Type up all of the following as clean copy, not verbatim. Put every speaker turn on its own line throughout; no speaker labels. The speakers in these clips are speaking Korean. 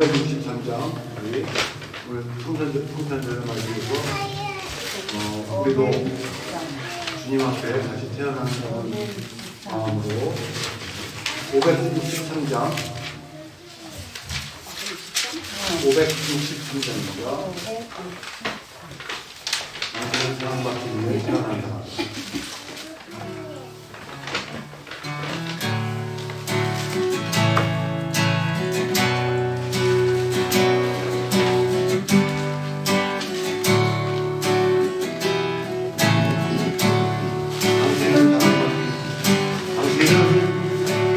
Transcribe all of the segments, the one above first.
63장 우리 풍산절을 말씀해서 우리도 주님 앞에 다시 태어나는 마음으로 563장 563장입니다. 당신은 사랑받기 위해 태어난다.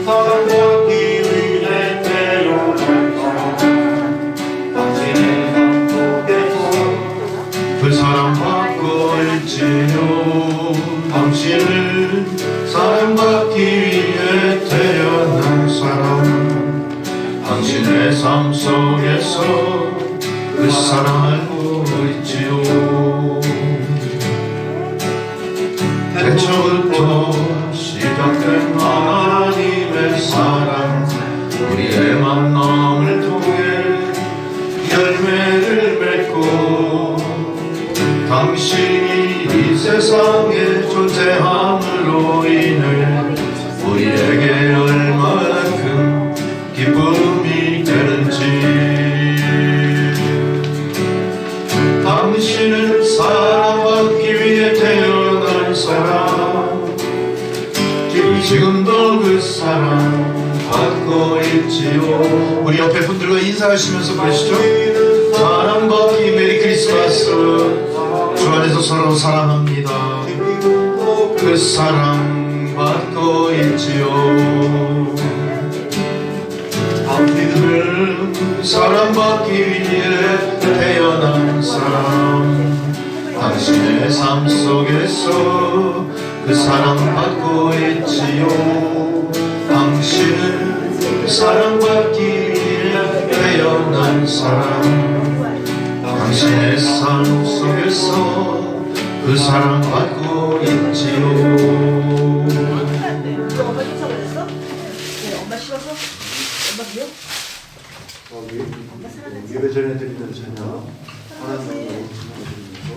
사랑받기 위해 태어난 사람, 당신의 삶 속에서 그 사랑받고 있지요. 당신은 사랑받기 위해 태어난 사람, 당신의 삶 속에서 그 사랑을 알고 있지요. 태초부터 시작된 하나님의 사랑, 우리의 만남을 통해 열매를 맺고 당신이 이 세상에 존재함으로 인해 우리에게 얼마나 큰 기쁨이 되는지. 당신은 사랑받기 위해 태어난 사람, 지금도 그 사랑 받고 있지요. 우리 옆에 분들과 인사하시면서 그러시죠. 사랑받기 메리 크리스마스. 주 안에서 서로 사랑합니다. 그 사랑 받고 있지요. 당신은 사랑받기 위해 태어난 사람, 당신의 삶 속에서 그 사랑받고 있지요. 당신은 사랑받기 위해 태어난 사람, 당신의 삶 속에서 그 사랑받고 있지요.
엄마 쫓아 그랬어? 네, 엄마 싫어서? 엄마 미워?
예배 전에 드리는 찬양 하나님으로 드리면서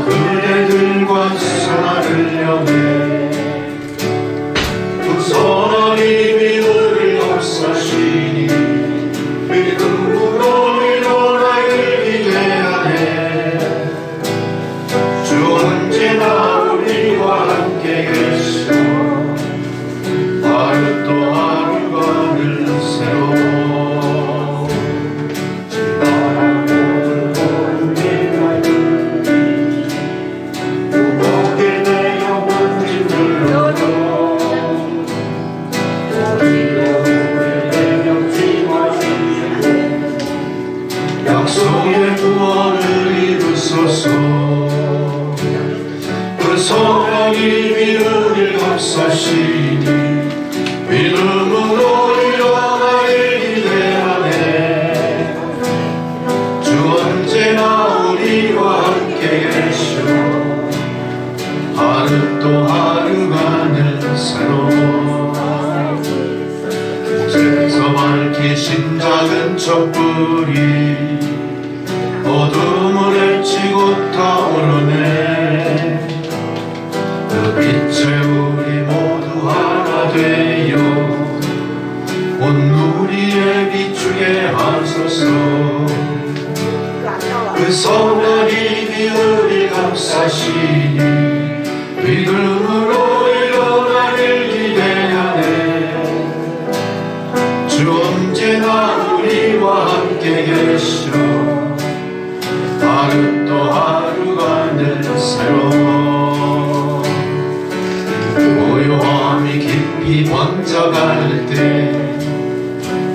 그대들과 선하를 영해 그 선하님이 우리를 감싸시니 믿음으로 일어나길 기대하네. 주 언제나 우리와 함께 계셔 하루 또 하루가 늘 새로워. 약속의 구원을 이루소서. 그 성령님이 우리를 감싸시니 믿음으로 일어나길 기대하네. 주 언제나 우리와 함께 계셔 하루 또 하루가 늘 새로워. 길에서 밝히신 작은 촛불이 어둠을 헤치고 타오르네. 그 빛에 우리 모두 하나 되어 온 우리에 비추게 하소서. 그 성령님이 우리 감싸시니 믿음으로 일어나길 기대하네. 주 언제나 우리와 함께 계셔 하루 또 하루가 늘 새로워. 고요함이 깊이 번져갈 때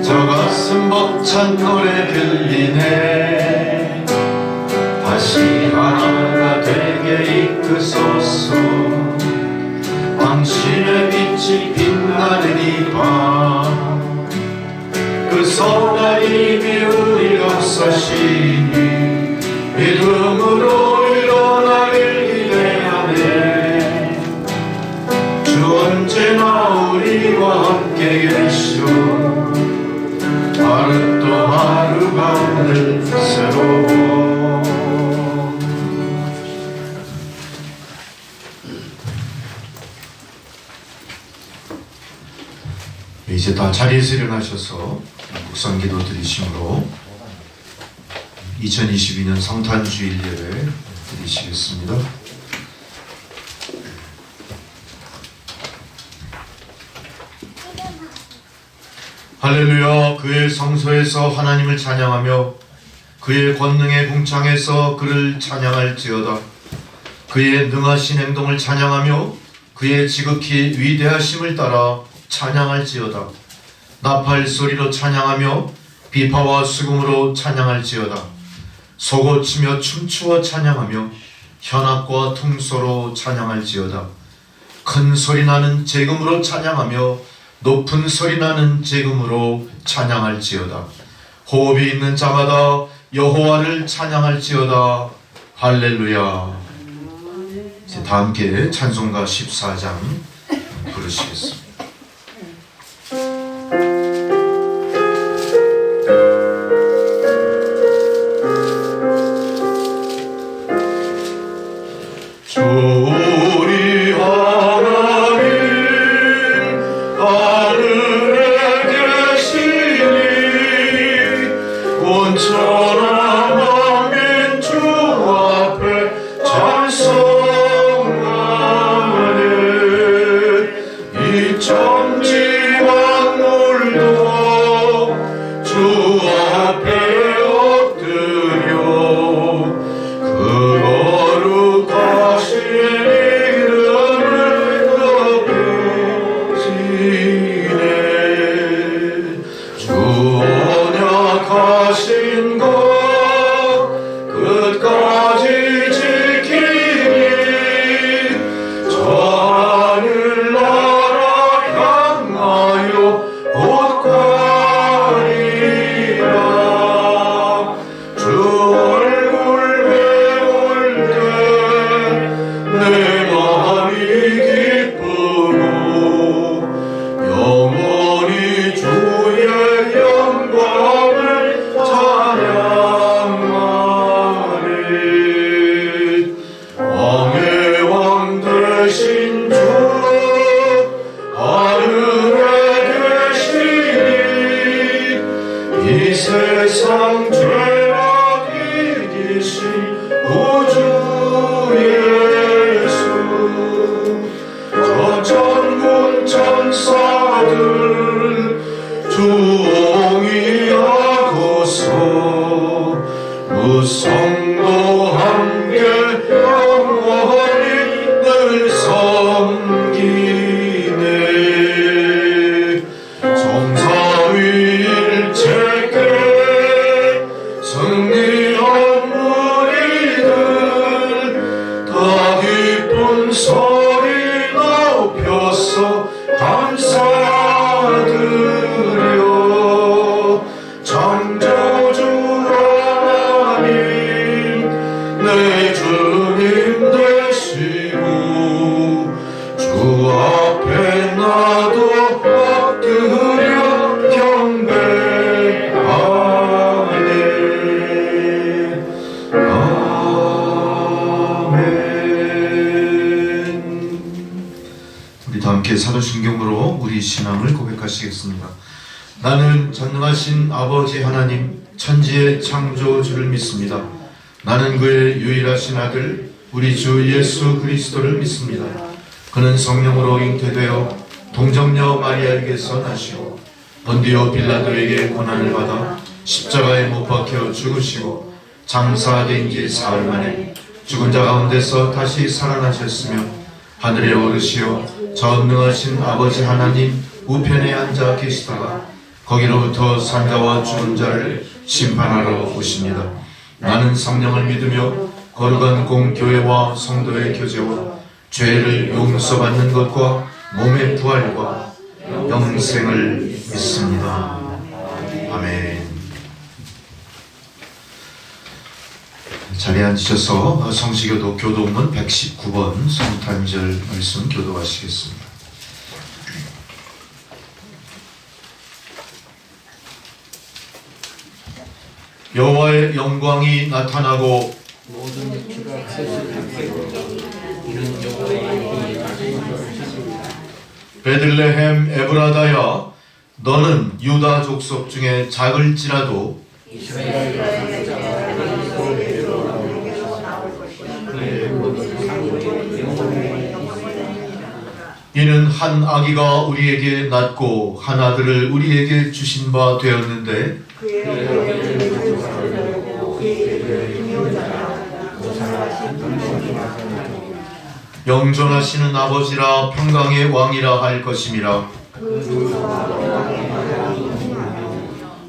저 가슴 벅찬 노래 들리네. 하시니 믿음으로 일어나길 기대하네. 주 언제나 우리와 함께 계시오. 하루 또 하루가 늘 새로워. 이제 다 자리에서 일어나셔서 묵상기도 드리심으로 2022년 성탄주일 예배 드리시겠습니다. 할렐루야. 그의 성소에서 하나님을 찬양하며 그의 권능의 궁창에서 그를 찬양할지어다. 그의 능하신 행동을 찬양하며 그의 지극히 위대하심을 따라 찬양할지어다. 나팔 소리로 찬양하며 비파와 수금으로 찬양할지어다. 소고치며 춤추어 찬양하며 현악과 퉁소로 찬양할지어다. 큰 소리 나는 재금으로 찬양하며 높은 소리 나는 재금으로 찬양할지어다. 호흡이 있는 자마다 여호와를 찬양할지어다. 할렐루야. 이제 다 함께 찬송가 14장 부르시겠습니다. 우리 하나님 하늘에 계시니 온천한 만민 주 앞에 찬송하네. 이 천지만 물도 주 앞에 엎드려 그 거룩하신 이름을 높이시네. 주 언약하신 것 끝까지 지키니 저 하늘나라 향하여 곧 가리라. 주 얼굴 배울 때 내 마음이 기쁘고 영원히 주의 영광을 찬양하리. 왕의 왕 되신 주 하늘에 계시니 이 세상 죄악 이기신 구주 예수. 저 천군 천사들 주옹이하고서 무성도 함께 영원히 늘 섬기네. 정사위일체께 승리한 무리들 다 기쁜 소리 높여서 감사드려. 창조주 하나님 내 주님 되시고 주 앞에 나도 엎드려 경배하네. 아멘. 우리 다 함께 사도신경으로 우리 신앙을 고백하시겠습니다. 나는 전능하신 아버지 하나님 천지의 창조주를 믿습니다. 나는 그의 유일하신 아들 우리 주 예수 그리스도를 믿습니다. 그는 성령으로 잉태되어 동정녀 마리아에게서 나시고 본디오 빌라도에게 고난을 받아 십자가에 못 박혀 죽으시고 장사된 지 사흘 만에 죽은 자 가운데서 다시 살아나셨으며 하늘에 오르시어 전능하신 아버지 하나님 우편에 앉아 계시다가 거기로부터 산자와 죽은 자를 심판하러 오십니다. 나는 성령을 믿으며 거룩한 공교회와 성도의 교제와 죄를 용서받는 것과 몸의 부활과 영생을 믿습니다. 아멘. 자리에 앉으셔서 성시교도 교도문 119번 성탄절 말씀 교도하시겠습니다. 여호와의 영광이 나타나고
모든 육체가 세상에 이는 여호와의
베들레헴 에브라다야 너는 유다 족속 중에 작을지라도 이는 한 아기가 우리에게 낳고 한 아들을 우리에게 주신 바 되었는데 영존하시는 아버지라 평강의 왕이라 할 것임이라.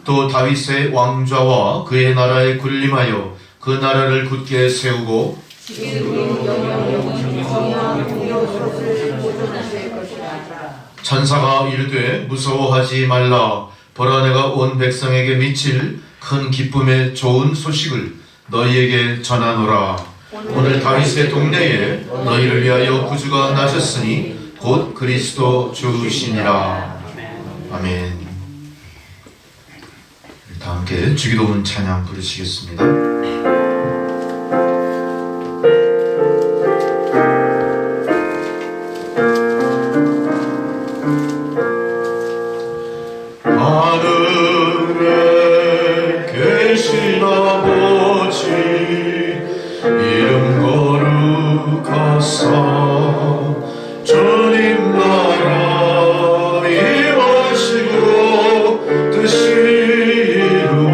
또 다윗의 왕좌와 그의 나라에 군림하여 그 나라를 굳게 세우고 천사가 이르되 무서워하지 말라. 보라 내가 온 백성에게 미칠 큰 기쁨의 좋은 소식을 너희에게 전하노라. 오늘 다윗의 동네에 너희를 위하여 구주가 나셨으니 곧 그리스도 주시니라. 아멘. 다 함께 주기도문 찬양 부르시겠습니다. 하늘에 계신 아버지 이름 거룩하사 주님 나라 임하시고 뜻이 이루어지다.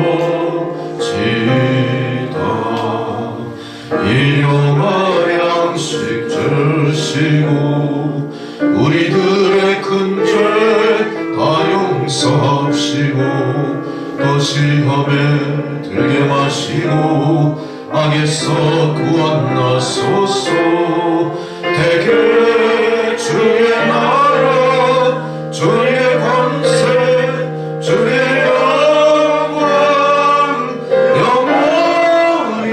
일용할 양식 주시고 우리들의 큰 죄 다 용서하시고 또 시험에 들게 마시고 악에서 구원하소서. 대개 주의 나라 주의 권세 주의 영광 영원히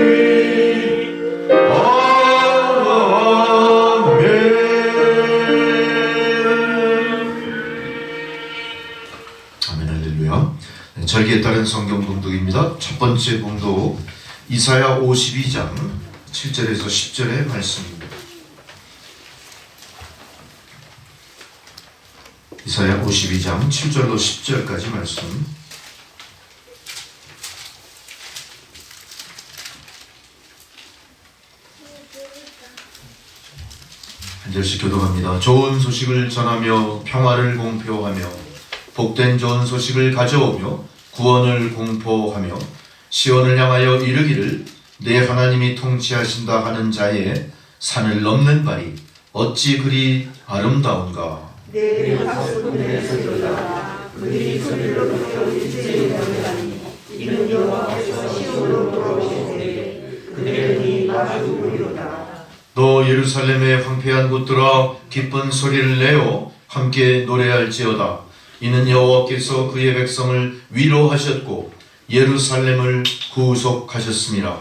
아멘. 할렐루야. 절기에 따른 성경 봉독입니다. 첫 번째 봉독 이사야 52장 7절에서 10절의 말씀입니다. 이사야 52장 7절로 10절까지 말씀. 한 절씩 교독합니다. 좋은 소식을 전하며 평화를 공표하며 복된 좋은 소식을 가져오며 구원을 공포하며 시온을 향하여 이르기를 내 하나님이 통치하신다 하는 자의 산을 넘는 발이 어찌 그리 아름다운가.
내 박수들에서 돌아와 그들이 소리로 부르며 일제히 넘어가니 이는 여호와께서 시온으로 돌아오시되 그들이 마주 보리로다.
너 예루살렘의 황폐한 곳들아 기쁜 소리를 내어 함께 노래할지어다. 이는 여호와께서 그의 백성을 위로하셨고 예루살렘을 구속하셨습니다.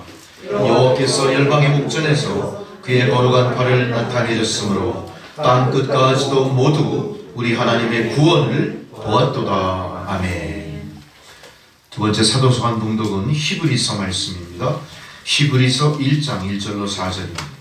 여호와께서 열방의 목전에서 그의 거룩한 발을 나타내셨으므로 땅 끝까지도 모두 우리 하나님의 구원을 보았도다. 아멘. 두 번째 사도서관 봉독은 히브리서 말씀입니다. 히브리서 1장 1절로 4절입니다.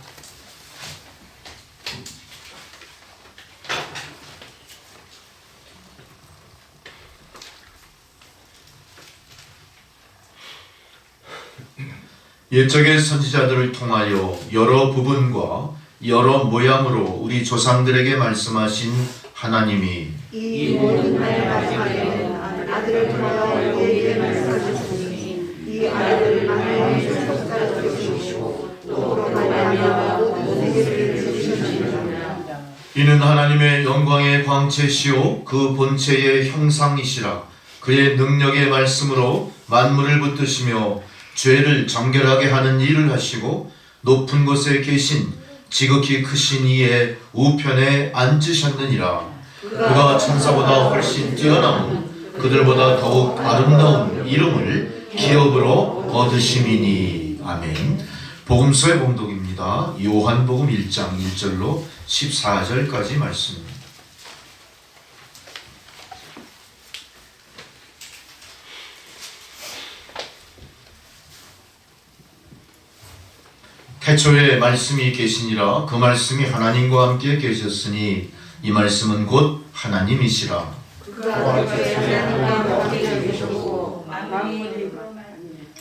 옛적의 선지자들을 통하여 여러 부분과 여러 모양으로 우리 조상들에게 말씀하신 하나님이
이 모든 날 마지막에는 아들을 통하여 우리에게 말씀하셨으니 이 아들을 하나님의 속사로 주시고 또 말하며 모든 세계를 주시느니라.
이는 하나님의 영광의 광채시요 그 본체의 형상이시라. 그의 능력의 말씀으로 만물을 붙드시며 죄를 정결하게 하는 일을 하시고 높은 곳에 계신 지극히 크신 이의 우편에 앉으셨느니라. 그가 천사보다 훨씬 뛰어나고 그들보다 더욱 아름다운 이름을 기업으로 얻으심이니. 아멘. 복음서의 봉독입니다. 요한복음 1장 1절로 14절까지 말씀입니다. 태초에 말씀이 계시니라. 그 말씀이 하나님과 함께 계셨으니 이 말씀은 곧 하나님이시라.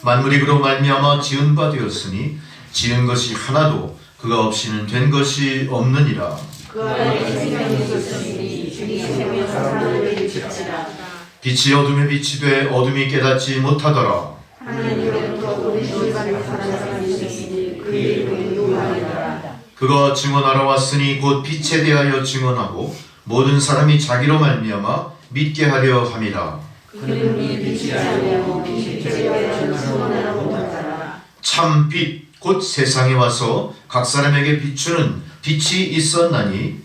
만물이 그로 말미암아 지은 바 되었으니 지은 것이 하나도 그가 없이는 된 것이 없느니라. 빛이 어둠에 빛이 돼 어둠이 깨닫지 못하더라. 그가 증언하러 왔으니 곧 빛에 대하여 증언하고 모든 사람이 자기로 말미암아 믿게 하려 함이라. 참 빛 곧 세상에 와서 각 사람에게 비추는 빛이 있었나니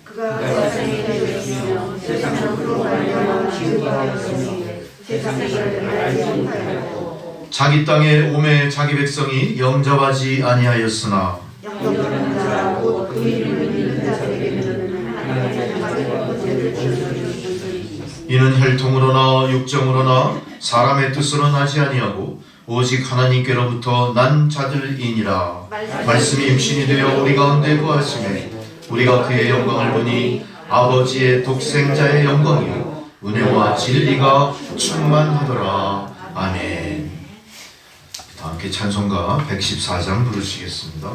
자기 땅에 오매 자기 백성이 영접하지 아니하였으나 이는 혈통으로나 육정으로나 사람의 뜻으로 나지 아니하고 오직 하나님께로부터 난 자들이니라. 말씀이 육신이 되어 우리 가운데 거하심에 우리가 그의 영광을 보니 아버지의 독생자의 영광이요 은혜와 진리가 충만하더라. 아멘. 다 함께 찬송가 114장 부르시겠습니다.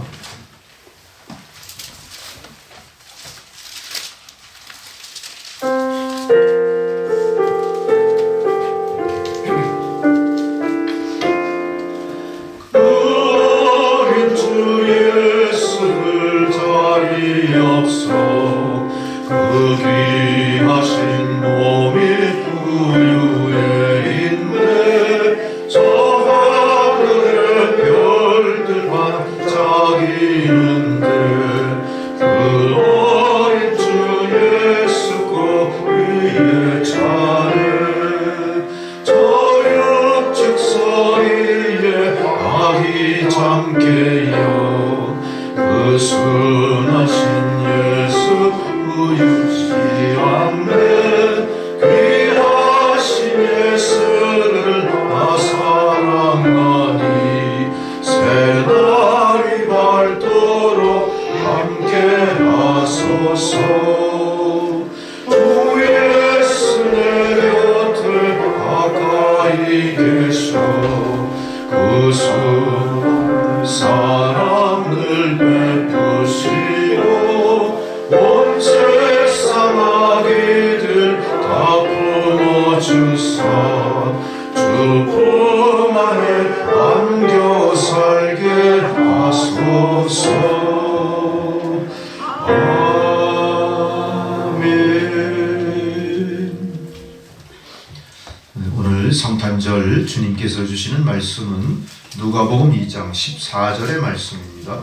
성탄절 주님께서 주시는 말씀은 누가복음 2장 14절의 말씀입니다.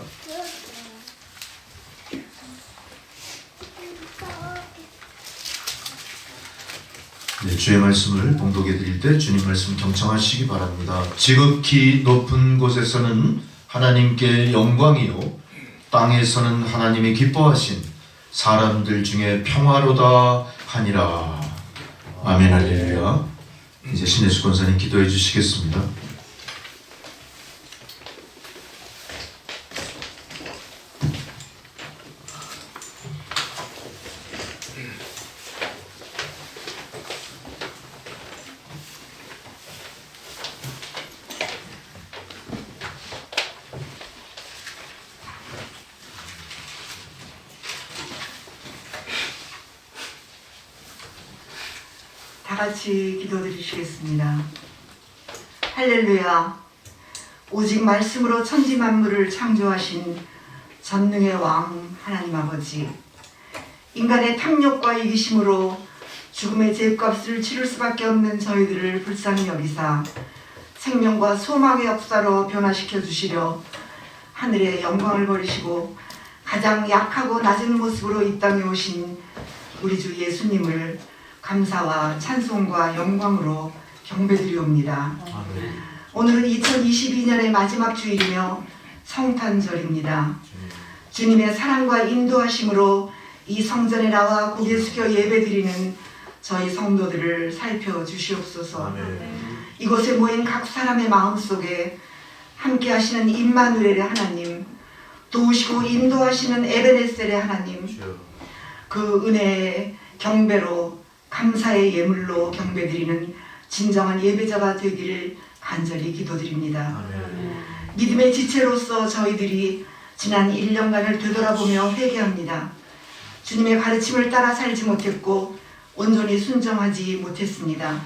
네, 주의 말씀을 봉독해 드릴 때 주님 말씀 경청하시기 바랍니다. 지극히 높은 곳에서는 하나님께 영광이요 땅에서는 하나님이 기뻐하신 사람들 중에 평화로다 하니라. 아멘. 할렐루야. 이제 신혜수 권사님 기도해 주시겠습니다.
다 같이 기도드리시겠습니다. 할렐루야. 오직 말씀으로 천지 만물을 창조하신 전능의 왕 하나님 아버지, 인간의 탐욕과 이기심으로 죽음의 죄값을 치를 수밖에 없는 저희들을 불쌍히 여기사 생명과 소망의 역사로 변화시켜 주시려 하늘의 영광을 버리시고 가장 약하고 낮은 모습으로 이 땅에 오신 우리 주 예수님을 감사와 찬송과 영광으로 경배드리옵니다. 오늘은 2022년의 마지막 주일이며 성탄절입니다. 주님의 사랑과 인도하심으로 이 성전에 나와 고개 숙여 예배드리는 저희 성도들을 살펴주시옵소서. 이곳에 모인 각 사람의 마음속에 함께 하시는 임마누엘의 하나님, 도우시고 인도하시는 에베네셀의 하나님, 그 은혜의 경배로 감사의 예물로 경배드리는 진정한 예배자가 되기를 간절히 기도드립니다. 믿음의 지체로서 저희들이 지난 1년간을 되돌아보며 회개합니다. 주님의 가르침을 따라 살지 못했고 온전히 순종하지 못했습니다.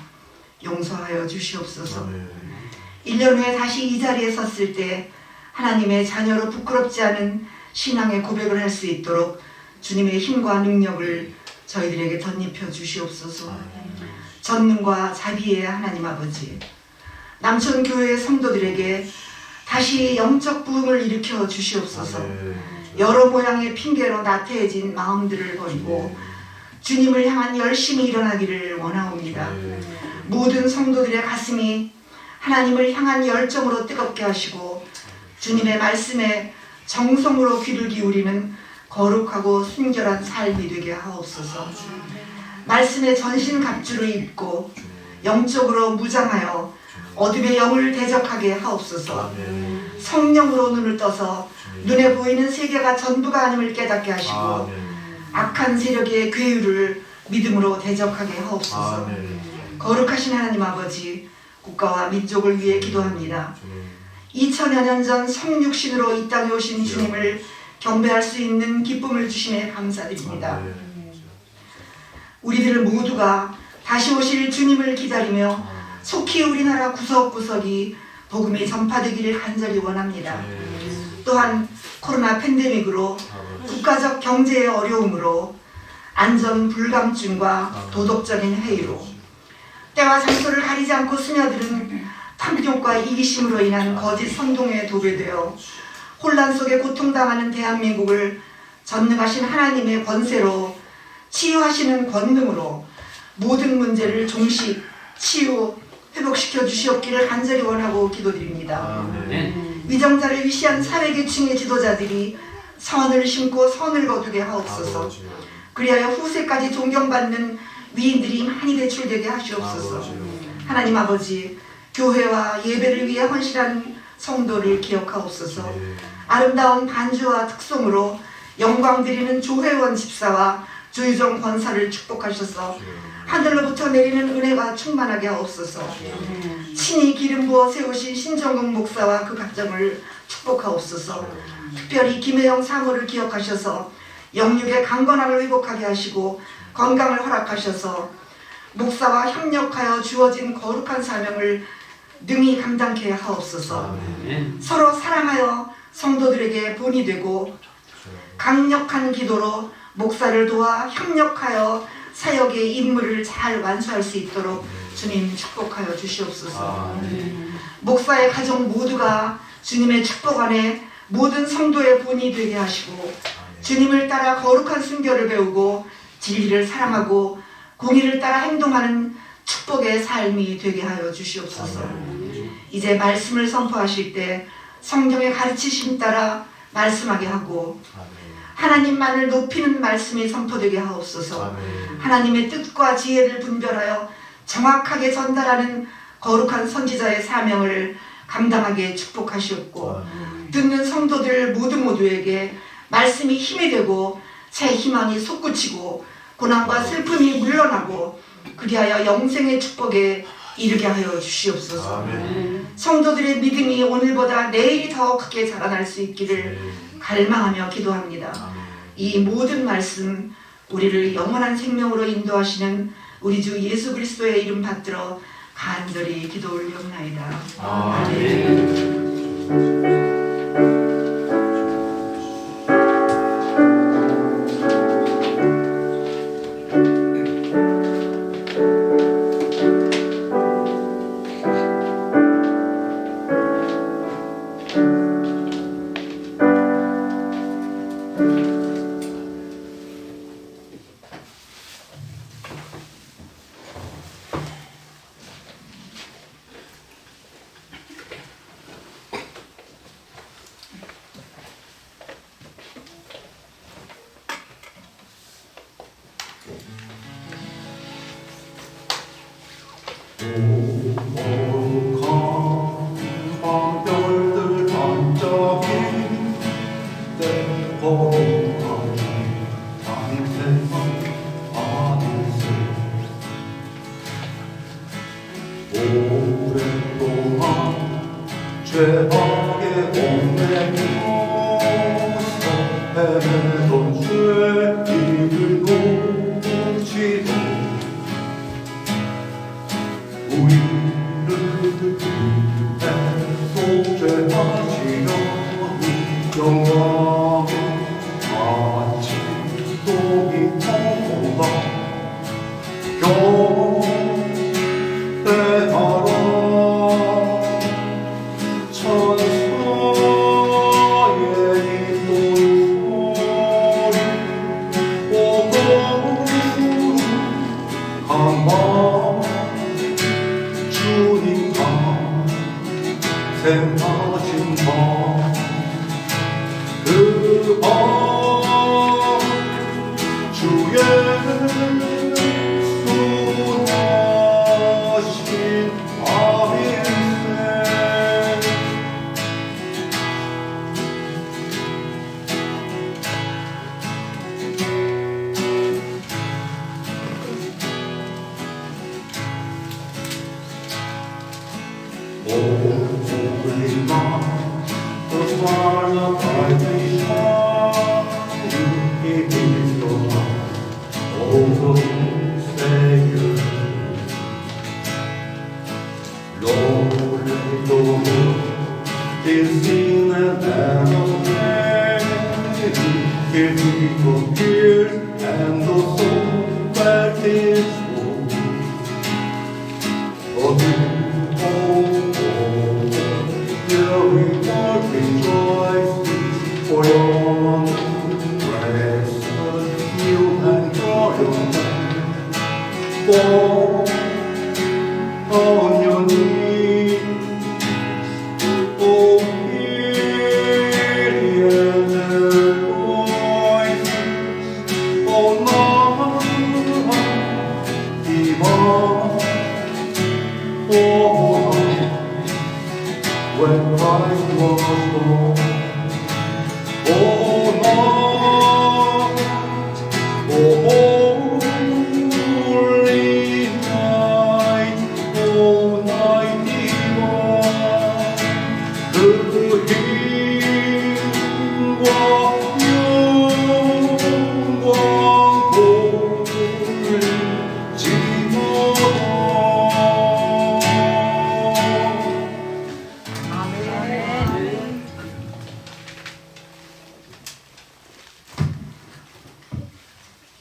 용서하여 주시옵소서. 1년 후에 다시 이 자리에 섰을 때 하나님의 자녀로 부끄럽지 않은 신앙의 고백을 할 수 있도록 주님의 힘과 능력을 저희들에게 덧입혀 주시옵소서. 전능과 자비의 하나님 아버지, 남천교회 성도들에게 다시 영적 부흥을 일으켜 주시옵소서. 여러 모양의 핑계로 나태해진 마음들을 버리고 주님을 향한 열심히 일어나기를 원하옵니다. 모든 성도들의 가슴이 하나님을 향한 열정으로 뜨겁게 하시고 주님의 말씀에 정성으로 귀를 기울이는 거룩하고 순결한 삶이 되게 하옵소서. 말씀의 전신갑주를 입고 영적으로 무장하여 어둠의 영을 대적하게 하옵소서. 성령으로 눈을 떠서 눈에 보이는 세계가 전부가 아님을 깨닫게 하시고 악한 세력의 괴유를 믿음으로 대적하게 하옵소서. 거룩하신 하나님 아버지, 국가와 민족을 위해 기도합니다. 2000여 년 전 성육신으로 이 땅에 오신 주님을 경배할 수 있는 기쁨을 주심에 감사드립니다. 우리들 모두가 다시 오실 주님을 기다리며 속히 우리나라 구석구석이 복음이 전파되기를 간절히 원합니다. 또한 코로나 팬데믹으로 국가적 경제의 어려움으로 안전 불감증과 도덕적인 회의로 때와 장소를 가리지 않고 스며드는 탐욕과 이기심으로 인한 거짓 선동에 도배되어 혼란 속에 고통당하는 대한민국을 전능하신 하나님의 권세로 치유하시는 권능으로 모든 문제를 종식, 치유, 회복시켜 주시옵기를 간절히 원하고 기도드립니다. 위정자를 위시한 사회계층의 지도자들이 선을 심고 선을 거두게 하옵소서. 그리하여 후세까지 존경받는 위인들이 많이 배출되게 하시옵소서. 하나님 아버지, 교회와 예배를 위해 헌신한 성도를 기억하옵소서. 아름다운 반주와 특송으로 영광 드리는 조회원 집사와 조유정 권사를 축복하셔서 하늘로부터 내리는 은혜가 충만하게 하옵소서. 친히 기름 부어 세우신 신정국 목사와 그 가정을 축복하옵소서. 특별히 김혜영 사모를 기억하셔서 영육의 강건함을 회복하게 하시고 건강을 허락하셔서 목사와 협력하여 주어진 거룩한 사명을 능히 감당케 하옵소서. 서로 사랑하여 성도들에게 본이 되고 강력한 기도로 목사를 도와 협력하여 사역의 임무를 잘 완수할 수 있도록 주님 축복하여 주시옵소서. 목사의 가정 모두가 주님의 축복 안에 모든 성도의 본이 되게 하시고 주님을 따라 거룩한 순결을 배우고 진리를 사랑하고 공의를 따라 행동하는 축복의 삶이 되게 하여 주시옵소서. 이제 말씀을 선포하실 때 성경의 가르치심 따라 말씀하게 하고 하나님만을 높이는 말씀이 선포되게 하옵소서. 하나님의 뜻과 지혜를 분별하여 정확하게 전달하는 거룩한 선지자의 사명을 감당하게 축복하시옵고 듣는 성도들 모두에게 말씀이 힘이 되고 새 희망이 솟구치고 고난과 슬픔이 물러나고 그리하여 영생의 축복에 이르게 하여 주시옵소서. 성도들의 믿음이 오늘보다 내일이 더 크게 자라날 수 있기를 갈망하며 기도합니다. 이 모든 말씀 우리를 영원한 생명으로 인도하시는 우리 주 예수 그리스도의 이름 받들어 간절히 기도 올리옵나이다. 아멘.
오랫동안 죄악의 옥내에서 헤매던 죄인을 놓치도 우리를 위해 속죄하시려 영광을 마치 독이 터보다 경배하라. 생하신 밤 그 밤 주의 순하신 밤일세. The fire brightly shining in your heart, oh Savior. Lord, the world is in an anxiety, give me the tears and the soul that is wound. For your grace, you and joy, fall on your knees, oh, hear their voices, oh, Lord, divine, oh, when Christ was born. Oh Lord, oh holy night, oh night divine, 그 힘과 영광 돌리지마다.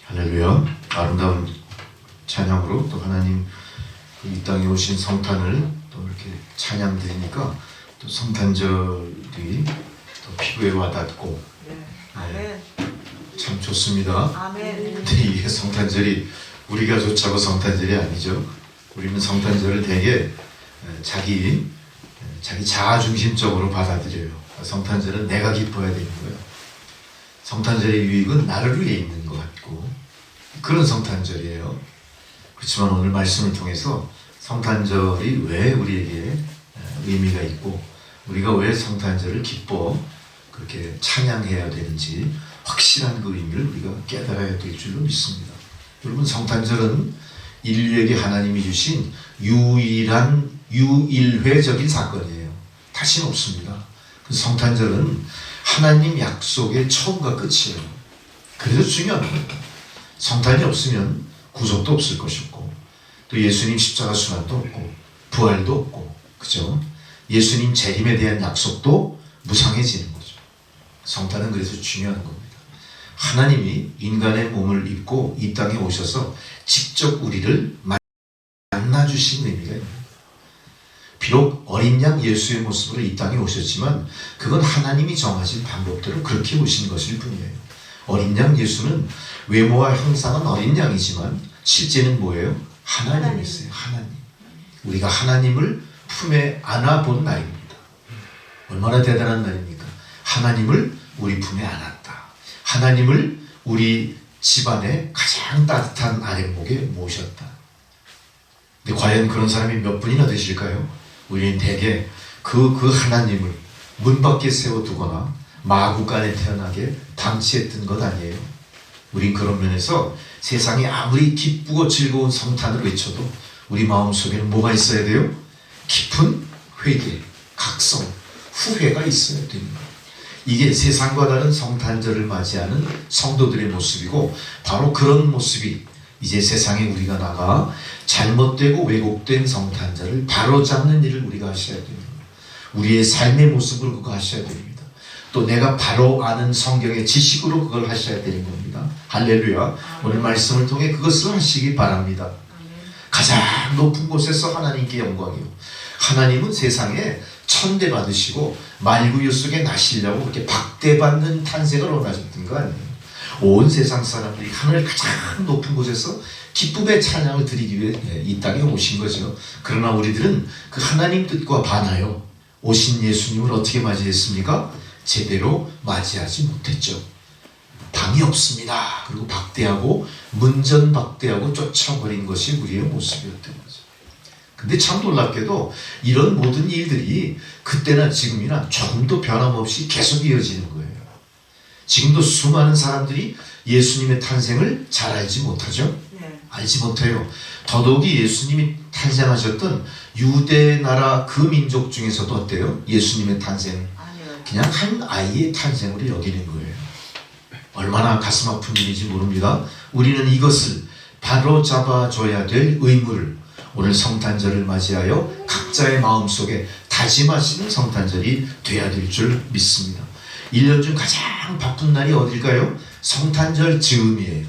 할렐루야. 아름다운 찬양으로 또 하나님 이 땅에 오신 성탄을 또 이렇게 찬양 드리니까 또 성탄절이 또 피부에 와닿고 네, 참 좋습니다.
아멘.
근데 이게 성탄절이 우리가 좋자고 성탄절이 아니죠. 우리는 성탄절을 되게 자기 자아 중심적으로 받아들여요. 성탄절은 내가 기뻐야 되는 거예요. 성탄절의 유익은 나를 위해 있는 것 같고 그런 성탄절이에요. 그렇지만 오늘 말씀을 통해서 성탄절이 왜 우리에게 의미가 있고 우리가 왜 성탄절을 기뻐 그렇게 찬양해야 되는지 확실한 그 의미를 우리가 깨달아야 될 줄로 믿습니다. 여러분, 성탄절은 인류에게 하나님이 주신 유일회적인 사건이에요. 다시는 없습니다. 그 성탄절은 하나님 약속의 처음과 끝이에요. 그래서 중요한 거예요. 성탄이 없으면 구속도 없을 것이고 또 예수님 십자가 순환도 없고 부활도 없고, 그죠? 예수님 재림에 대한 약속도 무상해지는 거죠. 성탄은 그래서 중요한 겁니다. 하나님이 인간의 몸을 입고 이 땅에 오셔서 직접 우리를 만나주신 의미가 있는 거예요. 비록 어린 양 예수의 모습으로 이 땅에 오셨지만 그건 하나님이 정하신 방법대로 그렇게 오신 것일 뿐이에요. 어린 양 예수는 외모와 형상은 어린 양이지만 실제는 뭐예요? 하나님이세요. 하나님. 우리가 하나님을 품에 안아본 날입니다. 얼마나 대단한 날입니까? 하나님을 우리 품에 안았다. 하나님을 우리 집안의 가장 따뜻한 아랫목에 모셨다. 근데 과연 그런 사람이 몇 분이나 되실까요? 우리는 대개 그 하나님을 문 밖에 세워두거나 마구간에 태어나게 방치했던 것 아니에요. 우린 그런 면에서 세상이 아무리 기쁘고 즐거운 성탄을 외쳐도 우리 마음속에는 뭐가 있어야 돼요? 깊은 회개, 각성, 후회가 있어야 됩니다. 이게 세상과 다른 성탄절을 맞이하는 성도들의 모습이고, 바로 그런 모습이 이제 세상에 우리가 나가 잘못되고 왜곡된 성탄절을 바로잡는 일을 우리가 하셔야 됩니다. 우리의 삶의 모습으로 그거 하셔야 됩니다. 또 내가 바로 아는 성경의 지식으로 그걸 하셔야 되는 겁니다. 할렐루야. 오늘 말씀을 통해 그것을 하시기 바랍니다. 가장 높은 곳에서 하나님께 영광이요. 하나님은 세상에 천대받으시고 말구유 속에 나시려고 그렇게 박대받는 탄생을 원하셨던 거 아니에요. 온 세상 사람들이 하늘 가장 높은 곳에서 기쁨의 찬양을 드리기 위해 이 땅에 오신 거죠. 그러나 우리들은 그 하나님 뜻과 반하여 오신 예수님을 어떻게 맞이했습니까? 제대로 맞이하지 못했죠. 방이 없습니다. 그리고 박대하고 문전박대하고 쫓아버린 것이 우리의 모습이었던 거죠. 근데 참 놀랍게도 이런 모든 일들이 그때나 지금이나 조금도 변함없이 계속 이어지는 거예요. 지금도 수많은 사람들이 예수님의 탄생을 잘 알지 못하죠. 알지 못해요. 더더욱이 예수님이 탄생하셨던 유대 나라 그 민족 중에서도 어때요? 예수님의 탄생 그냥 한 아이의 탄생으로 여기는 거예요. 얼마나 가슴 아픈 일인지 모릅니다. 우리는 이것을 바로 잡아줘야 될 의무를 오늘 성탄절을 맞이하여 각자의 마음속에 다짐하시는 성탄절이 돼야 될 줄 믿습니다. 1년 중 가장 바쁜 날이 어딜까요? 성탄절 즈음이에요.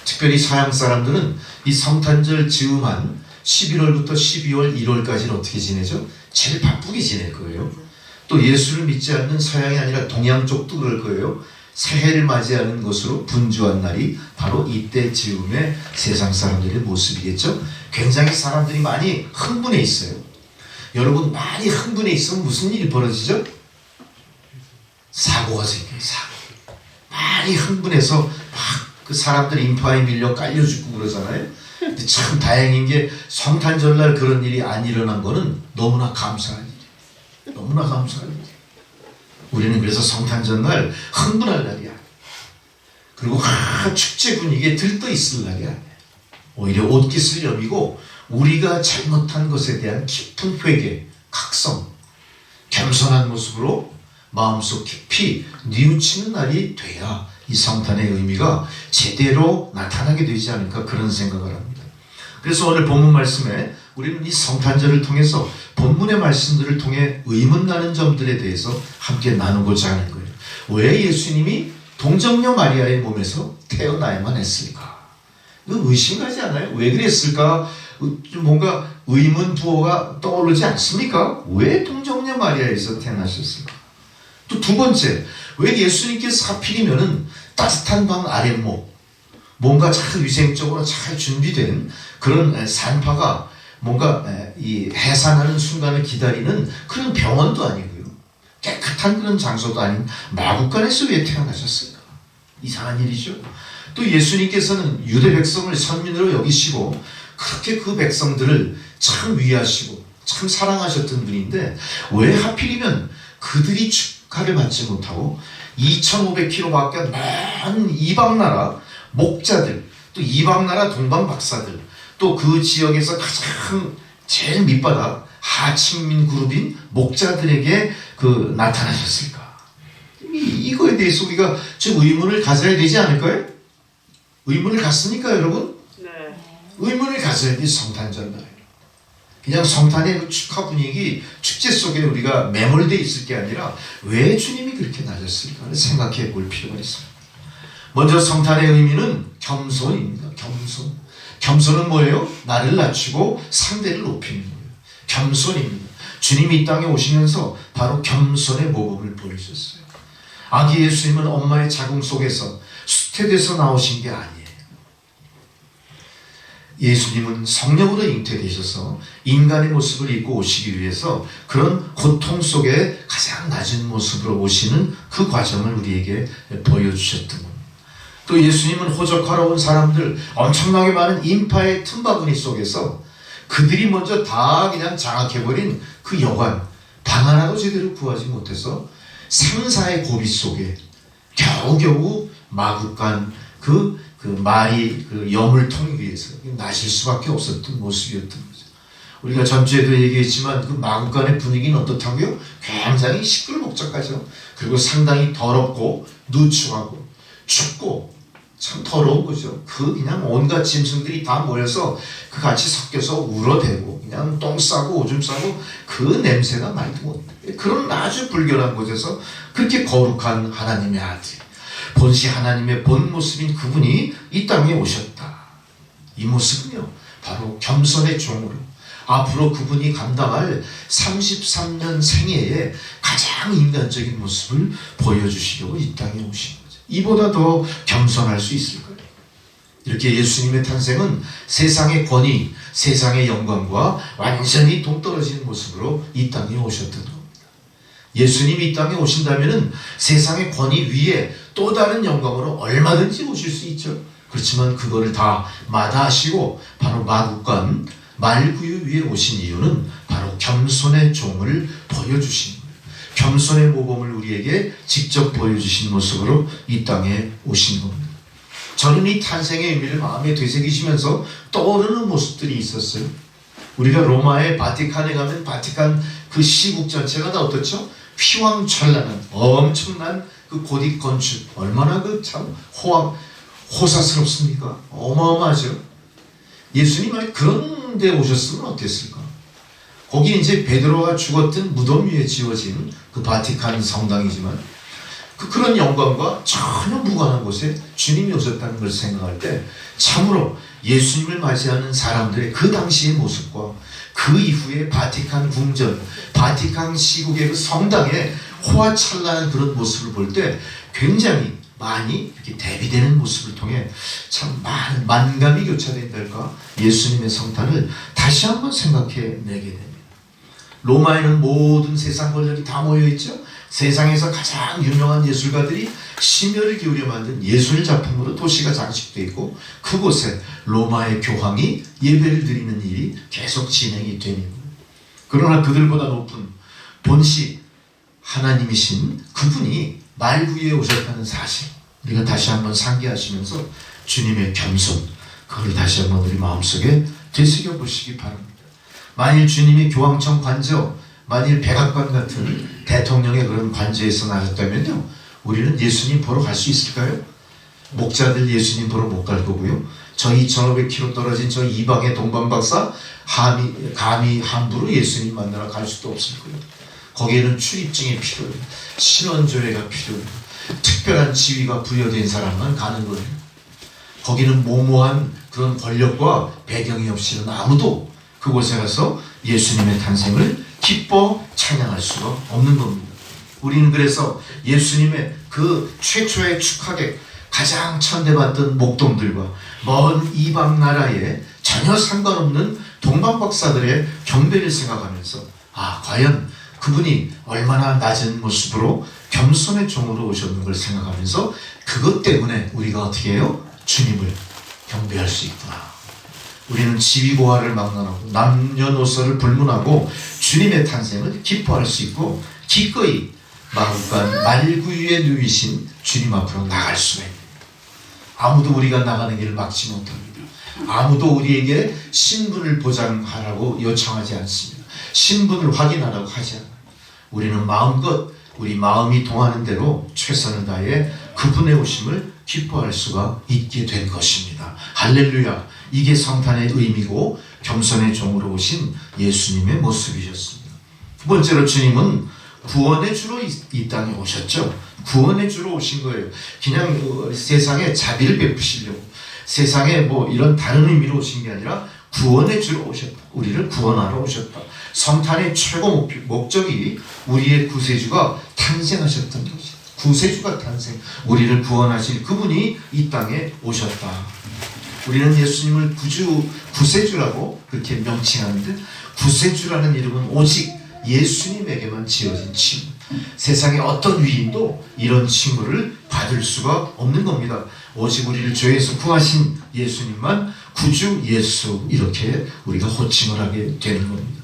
특별히 서양 사람들은 이 성탄절 즈음한 11월부터 12월, 1월까지는 어떻게 지내죠? 제일 바쁘게 지낼 거예요. 또 예수를 믿지 않는 서양이 아니라 동양 쪽도 그럴 거예요. 새해를 맞이하는 것으로 분주한 날이 바로 이때 즈음의 세상 사람들의 모습이겠죠. 굉장히 사람들이 많이 흥분해 있어요. 여러분 많이 흥분해 있으면 무슨 일이 벌어지죠? 사고가 생겨요. 사고. 많이 흥분해서 막 그 사람들 인파에 밀려 깔려 죽고 그러잖아요. 근데 참 다행인 게 성탄절날 그런 일이 안 일어난 거는 너무나 감사한 일이에요. 너무나 감사한 일이에요. 우리는 그래서 성탄절날 흥분할 날이 아니에요. 그리고 축제 분위기에 들떠 있을 날이 아니에요. 오히려 옷깃을 여미고 우리가 잘못한 것에 대한 깊은 회개, 각성, 겸손한 모습으로 마음속 깊이 뉘우치는 날이 돼야 이 성탄의 의미가 제대로 나타나게 되지 않을까 그런 생각을 합니다. 그래서 오늘 본문 말씀에 우리는 이 성탄절을 통해서 본문의 말씀들을 통해 의문나는 점들에 대해서 함께 나누고자 하는 거예요. 왜 예수님이 동정녀 마리아의 몸에서 태어나야만 했을까? 의심가지 않아요? 왜 그랬을까? 뭔가 의문 부호가 떠오르지 않습니까? 왜 동정녀 마리아에서 태어나셨을까? 또 두 번째, 왜 예수님께서 하필이면은 따뜻한 방 아랫목, 뭔가 잘 위생적으로 잘 준비된 그런 산파가 뭔가 이 해산하는 순간을 기다리는 그런 병원도 아니고요. 깨끗한 그런 장소도 아닌 마구간에서 왜 태어나셨을까? 이상한 일이죠. 또 예수님께서는 유대 백성을 선민으로 여기시고 그렇게 그 백성들을 참 위하시고 참 사랑하셨던 분인데 왜 하필이면 그들이 축하를 받지 못하고 2500km 먼 이방나라 목자들, 또 이방나라 동방 박사들, 또 그 지역에서 가장 제일 밑바닥 하층민 그룹인 목자들에게 나타나셨을까? 이거에 대해서 우리가 좀 의문을 가져야 되지 않을까요? 의문을 갖습니까, 여러분? 네. 의문을 가져야 돼, 성탄절 날. 그냥 성탄의 그 축하 분위기, 축제 속에 우리가 매몰되어 있을 게 아니라 왜 주님이 그렇게 나셨을까 생각해 볼 필요가 있습니다. 먼저 성탄의 의미는 겸손입니다. 겸손. 겸손은 뭐예요? 나를 낮추고 상대를 높이는 거예요. 겸손입니다. 주님이 이 땅에 오시면서 바로 겸손의 모범을 보여주셨어요. 아기 예수님은 엄마의 자궁 속에서 수태돼서 나오신 게 아니에요. 예수님은 성령으로 잉태되셔서 인간의 모습을 입고 오시기 위해서 그런 고통 속에 가장 낮은 모습으로 오시는 그 과정을 우리에게 보여주셨던 겁니다. 또 예수님은 호적하러 온 사람들, 엄청나게 많은 인파의 틈바구니 속에서 그들이 먼저 다 그냥 장악해버린 그 여관, 방 하나도 제대로 구하지 못해서 상사의 고비 속에 겨우겨우 마구간 그 말이 그 여물통 위에서 나실 수밖에 없었던 모습이었던 거죠. 우리가 전주에도 얘기했지만 그 마구간의 분위기는 어떻다고요? 굉장히 시끌벅적하죠. 그리고 상당히 더럽고 누추하고 춥고 참 더러운 거죠. 그냥 온갖 짐승들이 다 모여서 그 같이 섞여서 울어대고 그냥 똥 싸고 오줌 싸고 그 냄새가 말도 못해. 그런 아주 불결한 곳에서 그렇게 거룩한 하나님의 아들, 본시 하나님의 본 모습인 그분이 이 땅에 오셨다. 이 모습은요, 바로 겸손의 종으로 앞으로 그분이 감당할 33년 생애의 가장 인간적인 모습을 보여주시려고 이 땅에 오신 거죠. 이보다 더 겸손할 수 있을까요? 이렇게 예수님의 탄생은 세상의 권위, 세상의 영광과 완전히 동떨어진 모습으로 이 땅에 오셨던 겁니다. 예수님이 이 땅에 오신다면 세상의 권위 위에 또 다른 영광으로 얼마든지 오실 수 있죠. 그렇지만 그거를 다 마다하시고 바로 마구간 말구유 위에 오신 이유는 바로 겸손의 종을 보여주신 거예요. 겸손의 모범을 우리에게 직접 보여주신 모습으로 이 땅에 오신 겁니다. 저는 이 탄생의 의미를 마음에 되새기시면서 떠오르는 모습들이 있었어요. 우리가 로마의 바티칸에 가면 바티칸 그 시국 전체가 다 어떻죠? 휘황찬란한 엄청난 그 고딕 건축, 얼마나 그 참 호사스럽습니까? 어마어마하죠. 예수님이 그런 데 오셨으면 어땠을까? 거기 이제 베드로가 죽었던 무덤 위에 지어진 그 바티칸 성당이지만 그런 영광과 전혀 무관한 곳에 주님이 오셨다는 걸 생각할 때 참으로 예수님을 맞이하는 사람들의 그 당시의 모습과 그 이후에 바티칸 궁전, 바티칸 시국의 그 성당의 호화찬란한 그런 모습을 볼 때 굉장히 많이 이렇게 대비되는 모습을 통해 참 많은 만감이 교차된달까 예수님의 성탄을 다시 한번 생각해내게 됩니다. 로마에는 모든 세상 권력이 다 모여있죠. 세상에서 가장 유명한 예술가들이 심혈을 기울여 만든 예술 작품으로 도시가 장식되어 있고 그곳에 로마의 교황이 예배를 드리는 일이 계속 진행이 됩니다. 그러나 그들보다 높은 본시 하나님이신 그분이 말 위에 오셨다는 사실 우리가 다시 한번 상기하시면서 주님의 겸손 그걸 다시 한번 우리 마음속에 되새겨 보시기 바랍니다. 만일 주님이 교황청 관저 만일 백악관 같은 대통령의 그런 관저에서 나셨다면요 우리는 예수님 보러 갈 수 있을까요? 목자들 예수님 보러 못 갈 거고요. 저 2500km 떨어진 저 이방의 동방박사 감히 함부로 예수님 만나러 갈 수도 없을 거예요. 거기에는 출입증이 필요해요. 신원조회가 필요해요. 특별한 지위가 부여된 사람만 가는 거예요. 거기는 모모한 그런 권력과 배경이 없이는 아무도 그곳에 가서 예수님의 탄생을 기뻐 찬양할 수가 없는 겁니다. 우리는 그래서 예수님의 그 최초의 축하객 가장 천대받던 목동들과 먼 이방 나라에 전혀 상관없는 동방박사들의 경배를 생각하면서 과연 그분이 얼마나 낮은 모습으로 겸손의 종으로 오셨는 걸 생각하면서 그것 때문에 우리가 어떻게 해요? 주님을 경배할 수 있구나. 우리는 지위고하를 막론하고 남녀노소를 불문하고 주님의 탄생을 기뻐할 수 있고 기꺼이 마구간 말구유에 누이신 주님 앞으로 나갈 수가 있습니다. 아무도 우리가 나가는 길을 막지 못합니다. 아무도 우리에게 신분을 보장하라고 요청하지 않습니다. 신분을 확인하라고 하지 않아요. 우리는 마음껏 우리 마음이 통하는 대로 최선을 다해 그분의 오심을 기뻐할 수가 있게 된 것입니다. 할렐루야. 이게 성탄의 의미고 겸손의 종으로 오신 예수님의 모습이셨습니다. 두 번째로 주님은 구원의 주로 이 땅에 오셨죠. 구원의 주로 오신 거예요. 그냥 세상에 자비를 베푸시려고 세상에 뭐 이런 다른 의미로 오신 게 아니라 구원의 주로 오셨다. 우리를 구원하러 오셨다. 성탄의 최고 목적이 우리의 구세주가 탄생하셨던 것이다. 구세주가 탄생, 우리를 구원하실 그분이 이 땅에 오셨다. 우리는 예수님을 구세주라고 그렇게 명칭하는데 구세주라는 이름은 오직 예수님에게만 지어진 칭. 세상의 어떤 위인도 이런 칭호를 받을 수가 없는 겁니다. 오직 우리를 죄에서 구하신 예수님만 구주 예수 이렇게 우리가 호칭을 하게 되는 겁니다.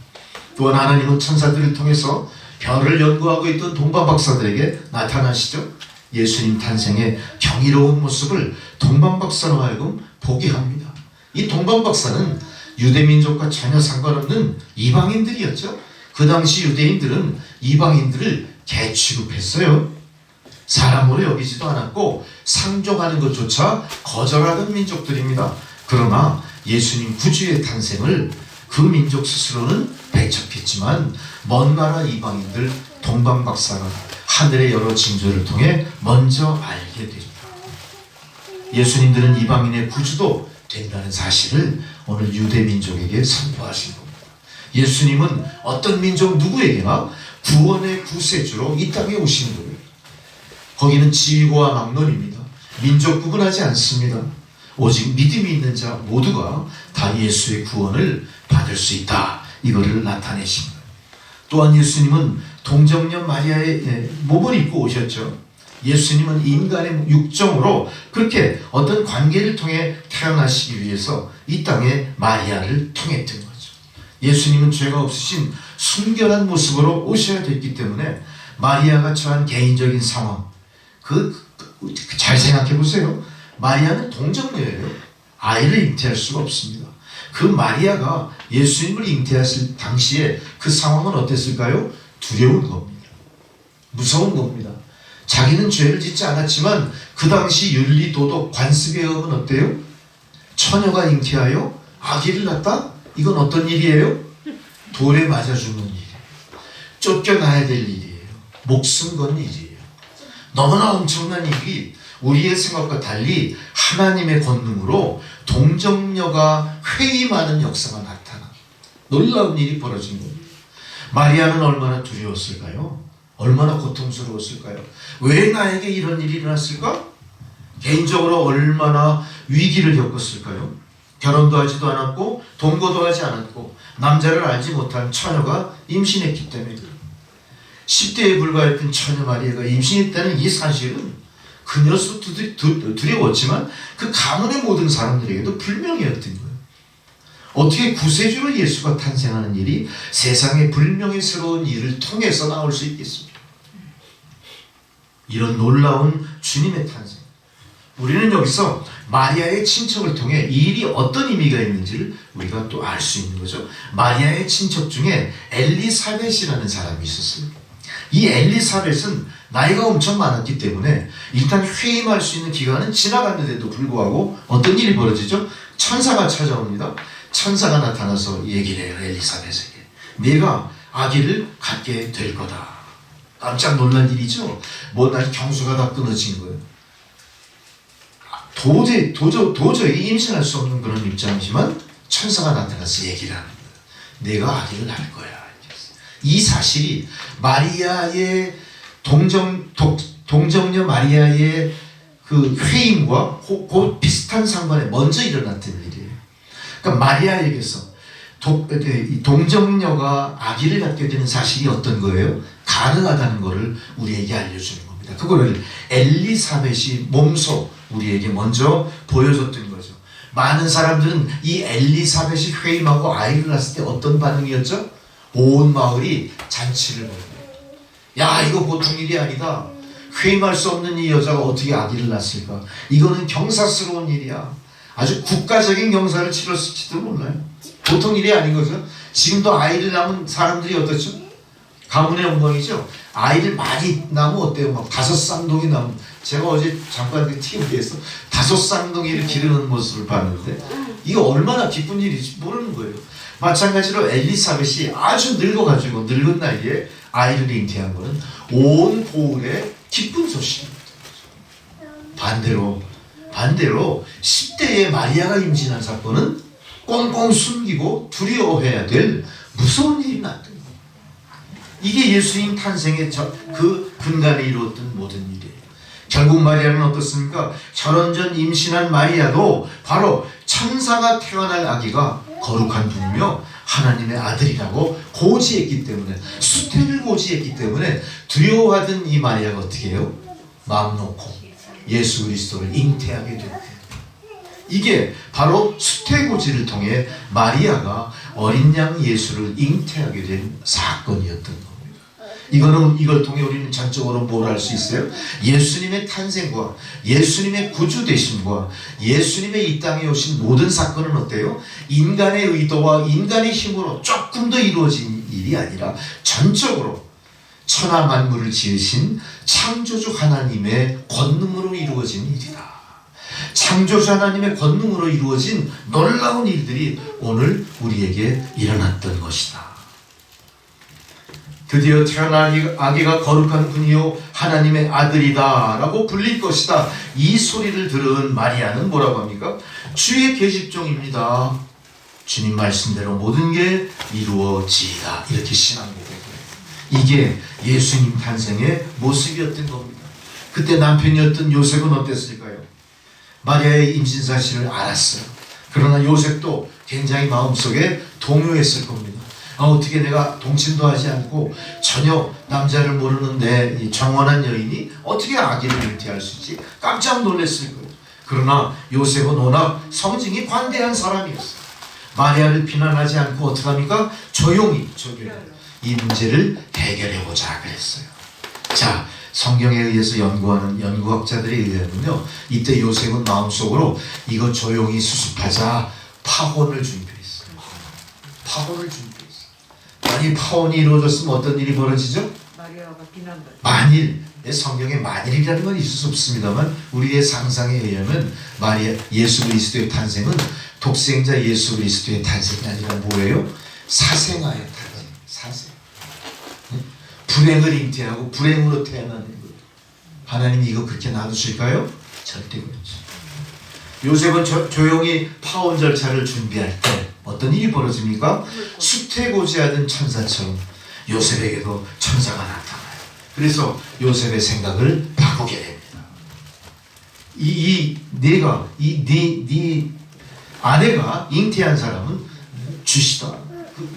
또한 하나님은 천사들을 통해서 별을 연구하고 있던 동방박사들에게 나타나시죠. 예수님 탄생의 경이로운 모습을 동방박사로 하여금 보게 합니다. 이 동방박사는 유대민족과 전혀 상관없는 이방인들이었죠. 그 당시 유대인들은 이방인들을 개취급했어요. 사람으로 여기지도 않았고 상종하는 것조차 거절하던 민족들입니다. 그러나 예수님 구주의 탄생을 그 민족 스스로는 배척했지만 먼 나라 이방인들 동방박사가 하늘의 여러 징조를 통해 먼저 알게 됩니다. 예수님들은 이방인의 구주도 된다는 사실을 오늘 유대민족에게 선포하신 겁니다. 예수님은 어떤 민족 누구에게나 구원의 구세주로 이 땅에 오신 거예요. 거기는 지위와 막론입니다. 민족 구분하지 않습니다. 오직 믿음이 있는 자 모두가 다 예수의 구원을 받을 수 있다. 이거를 나타내십니다. 또한 예수님은 동정녀 마리아의 몸을 입고 오셨죠. 예수님은 인간의 육정으로 그렇게 어떤 관계를 통해 태어나시기 위해서 이 땅에 마리아를 통했던 거죠. 예수님은 죄가 없으신 순결한 모습으로 오셔야 됐기 때문에 마리아가 처한 개인적인 상황, 잘 생각해 보세요. 마리아는 동정녀예요. 아이를 잉태할 수가 없습니다. 그 마리아가 예수님을 잉태하실 당시에 그 상황은 어땠을까요? 두려운 겁니다. 무서운 겁니다. 자기는 죄를 짓지 않았지만 그 당시 윤리, 도덕, 관습의 법은 어때요? 처녀가 잉태하여 아기를 낳다? 이건 어떤 일이에요? 돌에 맞아 죽는 일이에요. 쫓겨나야 될 일이에요. 목숨 건 일이에요. 너무나 엄청난 일이 우리의 생각과 달리 하나님의 권능으로 동정녀가 회임하는 역사가 나타나 놀라운 일이 벌어진 겁니다. 마리아는 얼마나 두려웠을까요? 얼마나 고통스러웠을까요? 왜 나에게 이런 일이 일어났을까? 개인적으로 얼마나 위기를 겪었을까요? 결혼도 하지도 않았고 동거도 하지 않았고 남자를 알지 못한 처녀가 임신했기 때문에 10대에 불과했던 처녀 마리아가 임신했다는 이 사실은 그녀도 두려웠지만 그 가문의 모든 사람들에게도 불명이었던 거예요. 어떻게 구세주로 예수가 탄생하는 일이 세상의 불명예스러운 일을 통해서 나올 수 있겠습니까? 이런 놀라운 주님의 탄생. 우리는 여기서 마리아의 친척을 통해 이 일이 어떤 의미가 있는지를 우리가 또 알 수 있는 거죠. 마리아의 친척 중에 엘리사벳이라는 사람이 있었어요. 이 엘리사벳은 나이가 엄청 많았기 때문에 일단 회임할 수 있는 기간은 지나갔는데도 불구하고 어떤 일이 벌어지죠? 천사가 찾아옵니다. 천사가 나타나서 얘기를 해요. 엘리사벳에게. 네가 아기를 갖게 될 거다. 깜짝 놀란 일이죠. 날 경수가 다 끊어진 거예요. 도저히 임신할 수 없는 그런 입장이지만 천사가 나타나서 얘기를 하는 거예요. 네가 아기를 낳을 거야. 이 사실이 마리아의 동정녀 마리아의 그 회임과 비슷한 상관에 먼저 일어났던 일이에요. 그러니까 마리아에게서 동정녀가 아기를 갖게 되는 사실이 어떤 거예요? 가능하다는 것을 우리에게 알려주는 겁니다. 그거를 엘리사벳이 몸소 우리에게 먼저 보여줬던 거죠. 많은 사람들은 이 엘리사벳이 회임하고 아이를 낳았을 때 어떤 반응이었죠? 온 마을이 잔치를 벌여요. 야, 이거 보통 일이 아니다. 회임할 수 없는 이 여자가 어떻게 아기를 낳았을까? 이거는 경사스러운 일이야. 아주 국가적인 경사를 치렀을지도 몰라요. 보통 일이 아닌 거죠. 지금도 아이를 낳은 사람들이 어떻죠? 가문의 영광이죠. 아이를 많이 낳으면 어때요? 막 5쌍둥이 낳으면. 제가 어제 잠깐 그 TV에서 5쌍둥이를 기르는 모습을 봤는데 이거 얼마나 기쁜 일인지 모르는 거예요. 마찬가지로 엘리사벳이 아주 늙어가지고 늙은 나이에 아이를 잉태한 것은 온 고을의 기쁜 소식입니다. 반대로 10대에 마리아가 임신한 사건은 꽁꽁 숨기고 두려워해야 될 무서운 일이 났던 거예요. 이게 예수님 탄생의 그 근간에 이루었던 모든 일이에요. 결국 마리아는 어떻습니까? 결혼 전 임신한 마리아도 바로 천사가 태어날 아기가 거룩한 분이며 하나님의 아들이라고 고지했기 때문에, 수태를 고지했기 때문에 두려워하던 이 마리아가 어떻게 해요? 마음 놓고 예수 그리스도를 잉태하게 됐대요. 이게 바로 수태고지를 통해 마리아가 어린 양 예수를 잉태하게 된 사건이었던 겁니다. 이걸 통해 우리는 전적으로 뭘 할 수 있어요? 예수님의 탄생과 예수님의 구주 되심과 예수님의 이 땅에 오신 모든 사건은 어때요? 인간의 의도와 인간의 힘으로 조금 더 이루어진 일이 아니라 전적으로 천하 만물을 지으신 창조주 하나님의 권능으로 이루어진 일이다. 창조주 하나님의 권능으로 이루어진 놀라운 일들이 오늘 우리에게 일어났던 것이다. 드디어 태어난 아기가 거룩한 분이요 하나님의 아들이다 라고 불릴 것이다. 이 소리를 들은 마리아는 뭐라고 합니까? 주의 계집종입니다. 주님 말씀대로 모든 게 이루어지이다. 이렇게 신앙고백을 해요. 이게 예수님 탄생의 모습이었던 겁니다. 그때 남편이었던 요셉은 어땠을까요? 마리아의 임신 사실을 알았어요. 그러나 요셉도 굉장히 마음속에 동요했을 겁니다. 어떻게 내가 동침도 하지 않고 전혀 남자를 모르는데 이 정원한 여인이 어떻게 아기를 잉태할 수 있지? 깜짝 놀랐을 거예요. 그러나 요셉은 워낙 성징이 관대한 사람이었어요. 마리아를 비난하지 않고 어떻게 합니까? 조용히 이 문제를 해결해보자 그랬어요. 자, 성경에 의해서 연구하는 연구학자들에 의하면요, 이때 요셉은 마음속으로 이거 조용히 수습하자 파혼을 준비했어요. 파혼을 준비했어요. 만일 파혼이 이루어졌으면 어떤 일이 벌어지죠?
마리아가 비난받.
만일, 성경에 만일이라는 건 있을 수 없습니다만 우리의 상상에 의하면 예수 그리스도의 탄생은 독생자 예수 그리스도의 탄생이 아니라 뭐예요? 사생아의 탄생. 사생. 불행을 잉태하고 불행으로 태어나는 거예요. 하나님이 이거 그렇게 놔두실까요? 절대 그렇지. 요셉은 조용히 파혼 절차를 준비할 때 어떤 일이 벌어집니까? 수태고지하던 천사처럼 요셉에게도 천사가 나타나요. 그래서 요셉의 생각을 바꾸게 됩니다. 네 아내가 잉태한 사람은 주시다.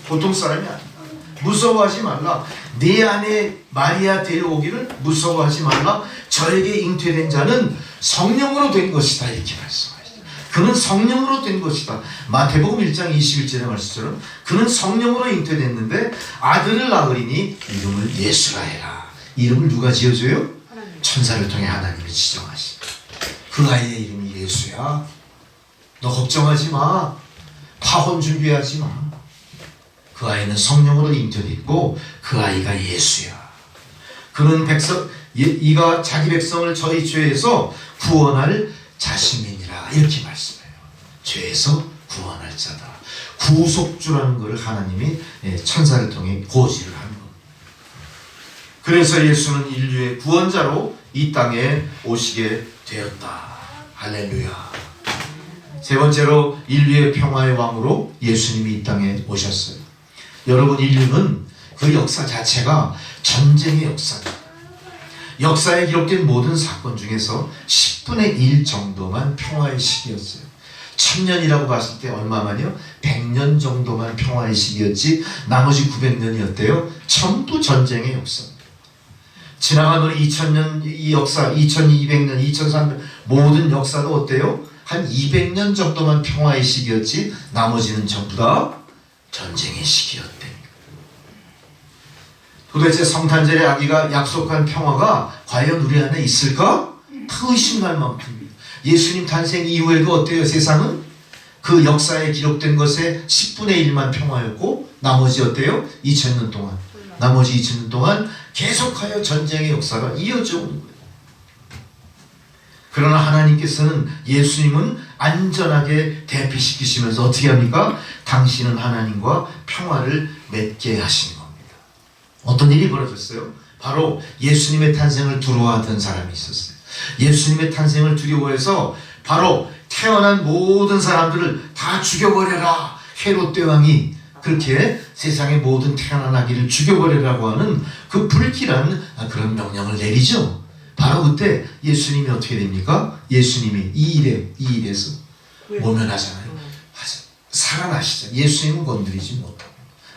보통 사람이 아니다. 무서워하지 말라. 네 아내 마리아 데려오기를 무서워하지 말라. 저에게 잉태된 자는 성령으로 된 것이다. 이렇게 말씀하시죠. 그는 성령으로 된 것이다. 마태복음 1장 21절의 말씀처럼 그는 성령으로 잉태됐는데 아들을 낳으리니 이름을 예수라 해라. 이름을 누가 지어줘요?
하나님.
천사를 통해 하나님이 지정하시. 그 아이의 이름이 예수야. 너 걱정하지 마. 파혼 준비하지 마. 그 아이는 성령으로 잉태됐고 그 아이가 예수야. 그는 이가 자기 백성을 저희 죄에서 구원할 자신이니라. 이렇게 말씀해요. 죄에서 구원할 자다. 구속주라는 것을 하나님이 천사를 통해 고지를 하는 겁니다. 그래서 예수는 인류의 구원자로 이 땅에 오시게 되었다. 할렐루야. 세 번째로 인류의 평화의 왕으로 예수님이 이 땅에 오셨어요. 여러분, 인류는 그 역사 자체가 전쟁의 역사입니다. 역사에 기록된 모든 사건 중에서 10분의 1 정도만 평화의 시기였어요. 1000년이라고 봤을 때 얼마만요? 100년 정도만 평화의 시기였지 나머지 900년이었대요. 전부 전쟁의 역사입니다. 지나간 우리 2000년 이 역사, 2200년, 2300년 모든 역사도 어때요? 한 200년 정도만 평화의 시기였지 나머지는 전부 다 전쟁의 시기였대. 도대체 성탄절의 아기가 약속한 평화가 과연 우리 안에 있을까? 다 의심할 만큼입니다. 예수님 탄생 이후에도 어때요? 세상은 그 역사에 기록된 것의 10분의 1만 평화였고 나머지 어때요? 2000년 동안. 나머지 2000년 동안 계속하여 전쟁의 역사가 이어져 오는 거예요. 그러나 하나님께서는 예수님은 안전하게 대피시키시면서 어떻게 합니까? 당신은 하나님과 평화를 맺게 하시는 겁니다. 어떤 일이 벌어졌어요? 바로 예수님의 탄생을 두려워하던 사람이 있었어요. 예수님의 탄생을 두려워해서 바로 태어난 모든 사람들을 다 죽여버려라. 헤롯 대왕이 그렇게 세상의 모든 태어난 아기를 죽여버리라고 하는 그 불길한 그런 명령을 내리죠. 바로 그때 예수님이 어떻게 됩니까? 예수님이 이 일에서 모면하잖아요. 살아나시죠. 예수님은 건드리지 못하고.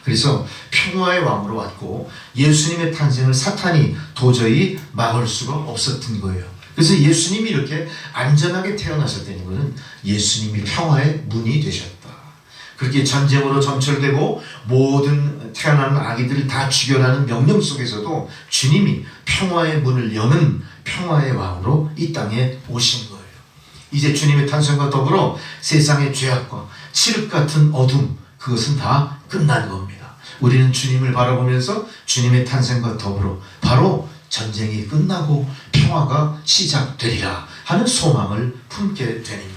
그래서 평화의 왕으로 왔고 예수님의 탄생을 사탄이 도저히 막을 수가 없었던 거예요. 그래서 예수님이 이렇게 안전하게 태어나셨다는 것은 예수님이 평화의 문이 되셨다. 그렇게 전쟁으로 점철되고 모든 태어나는 아기들을 다 죽여라는 명령 속에서도 주님이 평화의 문을 여는 평화의 왕으로 이 땅에 오신 거예요. 이제 주님의 탄생과 더불어 세상의 죄악과 칠흑 같은 어둠, 그것은 다 끝난 겁니다. 우리는 주님을 바라보면서 주님의 탄생과 더불어 바로 전쟁이 끝나고 평화가 시작되리라 하는 소망을 품게 되는 것.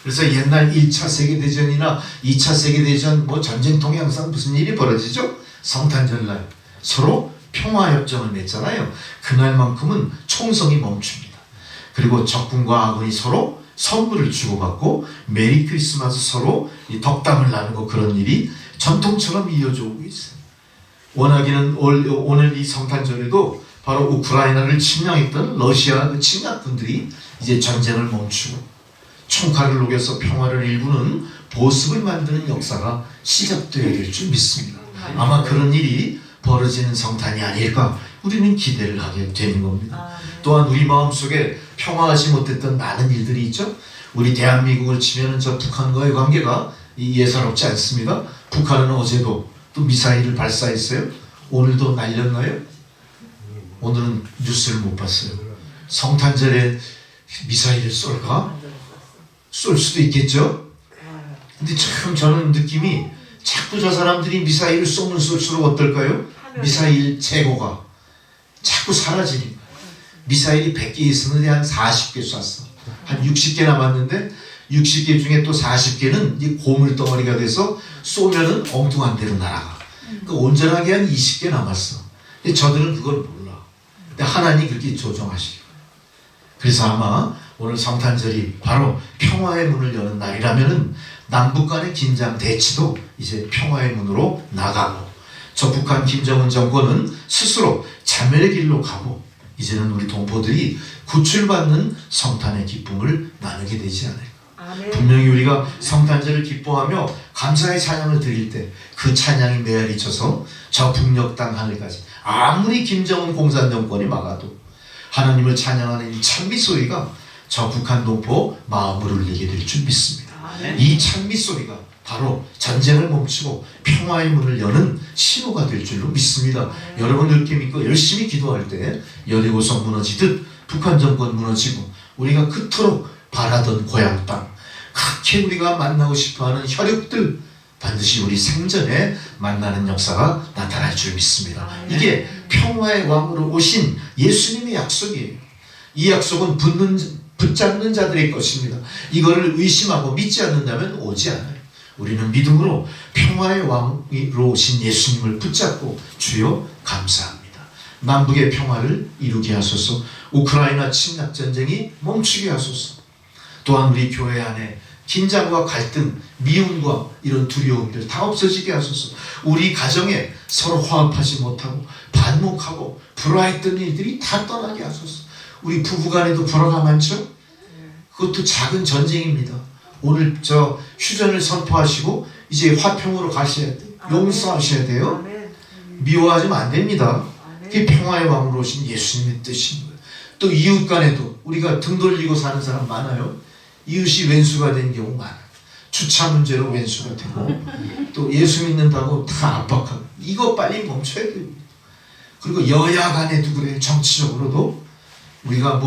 그래서 옛날 1차 세계대전이나 2차 세계대전 전쟁통에 항상 무슨 일이 벌어지죠? 성탄절날 서로 평화협정을 맺잖아요. 그날만큼은 총성이 멈춥니다. 그리고 적군과 아군이 서로 선물을 주고받고 메리 크리스마스 서로 덕담을 나누고 그런 일이 전통처럼 이어져 오고 있어요. 원하기는 오늘 이 성탄절에도 바로 우크라이나를 침략했던 러시아 그 침략군들이 이제 전쟁을 멈추고 총칼을 녹여서 평화를 일구는 보습을 만드는 역사가 시작되어야 될 줄 믿습니다. 아마 그런 일이 벌어지는 성탄이 아닐까 우리는 기대를 하게 되는 겁니다. 또한 우리 마음속에 평화하지 못했던 많은 일들이 있죠. 우리 대한민국을 치면은 저 북한과의 관계가 예사롭지 않습니다. 북한은 어제도 또 미사일을 발사했어요. 오늘도 날렸나요? 오늘은 뉴스를 못 봤어요. 성탄절에 미사일을 쏠까? 쏠 수도 있겠죠? 근데 참 저는 느낌이 자꾸 저 사람들이 미사일을 쏘면 쏠수록 어떨까요? 미사일 재고가 자꾸 사라지니까. 미사일이 100개 있었는데 한 40개 쐈어. 한 60개 남았는데 60개 중에 또 40개는 이 고물덩어리가 돼서 쏘면은 엉뚱한 데로 날아가. 그러니까 온전하게 한 20개 남았어. 근데 저들은 그걸 몰라. 근데 하나님 그렇게 조정하시고. 그래서 아마 오늘 성탄절이 바로 평화의 문을 여는 날이라면은 남북 간의 긴장 대치도 이제 평화의 문으로 나가고 저 북한 김정은 정권은 스스로 자멸의 길로 가고 이제는 우리 동포들이 구출받는 성탄의 기쁨을 나누게 되지 않을까. 분명히 우리가 성탄절을 기뻐하며 감사의 찬양을 드릴 때 그 찬양이 메아리 쳐서 저 북녘 땅 하늘까지 아무리 김정은 공산정권이 막아도 하나님을 찬양하는 이 찬미 소리가 저 북한 동포 마음을 울리게 될 줄 믿습니다. 이 찬미 소리가 바로 전쟁을 멈추고 평화의 문을 여는 신호가 될 줄로 믿습니다. 여러분 그렇게 믿고 열심히 기도할 때 여리고성 무너지듯 북한 정권 무너지고 우리가 그토록 바라던 고향 땅 그렇게 우리가 만나고 싶어하는 혈육들 반드시 우리 생전에 만나는 역사가 나타날 줄 믿습니다. 이게 평화의 왕으로 오신 예수님의 약속이에요. 이 약속은 붙잡는 자들의 것입니다. 이거를 의심하고 믿지 않는다면 오지 않아요. 우리는 믿음으로 평화의 왕으로 오신 예수님을 붙잡고 주여 감사합니다. 남북의 평화를 이루게 하소서. 우크라이나 침략전쟁이 멈추게 하소서. 또한 우리 교회 안에 긴장과 갈등, 미움과 이런 두려움들 다 없어지게 하소서. 우리 가정에 서로 화합하지 못하고 반목하고 불화했던 일들이 다 떠나게 하소서. 우리 부부간에도 불화가 많죠? 그것도 작은 전쟁입니다. 오늘 저 휴전을 선포하시고 이제 화평으로 가셔야 돼요. 용서하셔야 돼요. 미워하시면 안 됩니다. 그게 평화의 왕으로 오신 예수님의 뜻인 거예요. 또 이웃 간에도 우리가 등 돌리고 사는 사람 많아요. 이웃이 왼수가 된 경우 많아요. 주차 문제로 왼수가 되고 또 예수 믿는다고 다 압박하고 이거 빨리 멈춰야 됩니다. 그리고 여야 간에도 그래요. 정치적으로도 우리가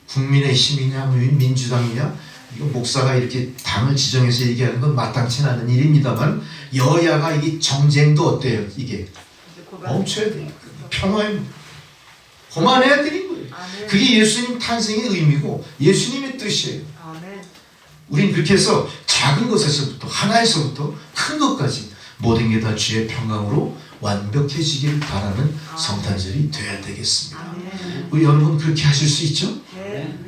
국민의힘이냐 민주당이냐 이거 목사가 이렇게 당을 지정해서 얘기하는 건 마땅치 않은 일입니다만 여야가 이게 정쟁도 어때요? 이게 멈춰야 돼요. 평화의 그만해야 되는 거예요. 그게 예수님 탄생의 의미고 예수님의 뜻이에요. 우린 그렇게 해서 작은 것에서부터 하나에서부터 큰 것까지 모든 게 다 주의 평강으로 완벽해지길 바라는 성탄절이 되어야 되겠습니다. 우리 여러분 그렇게 하실 수 있죠?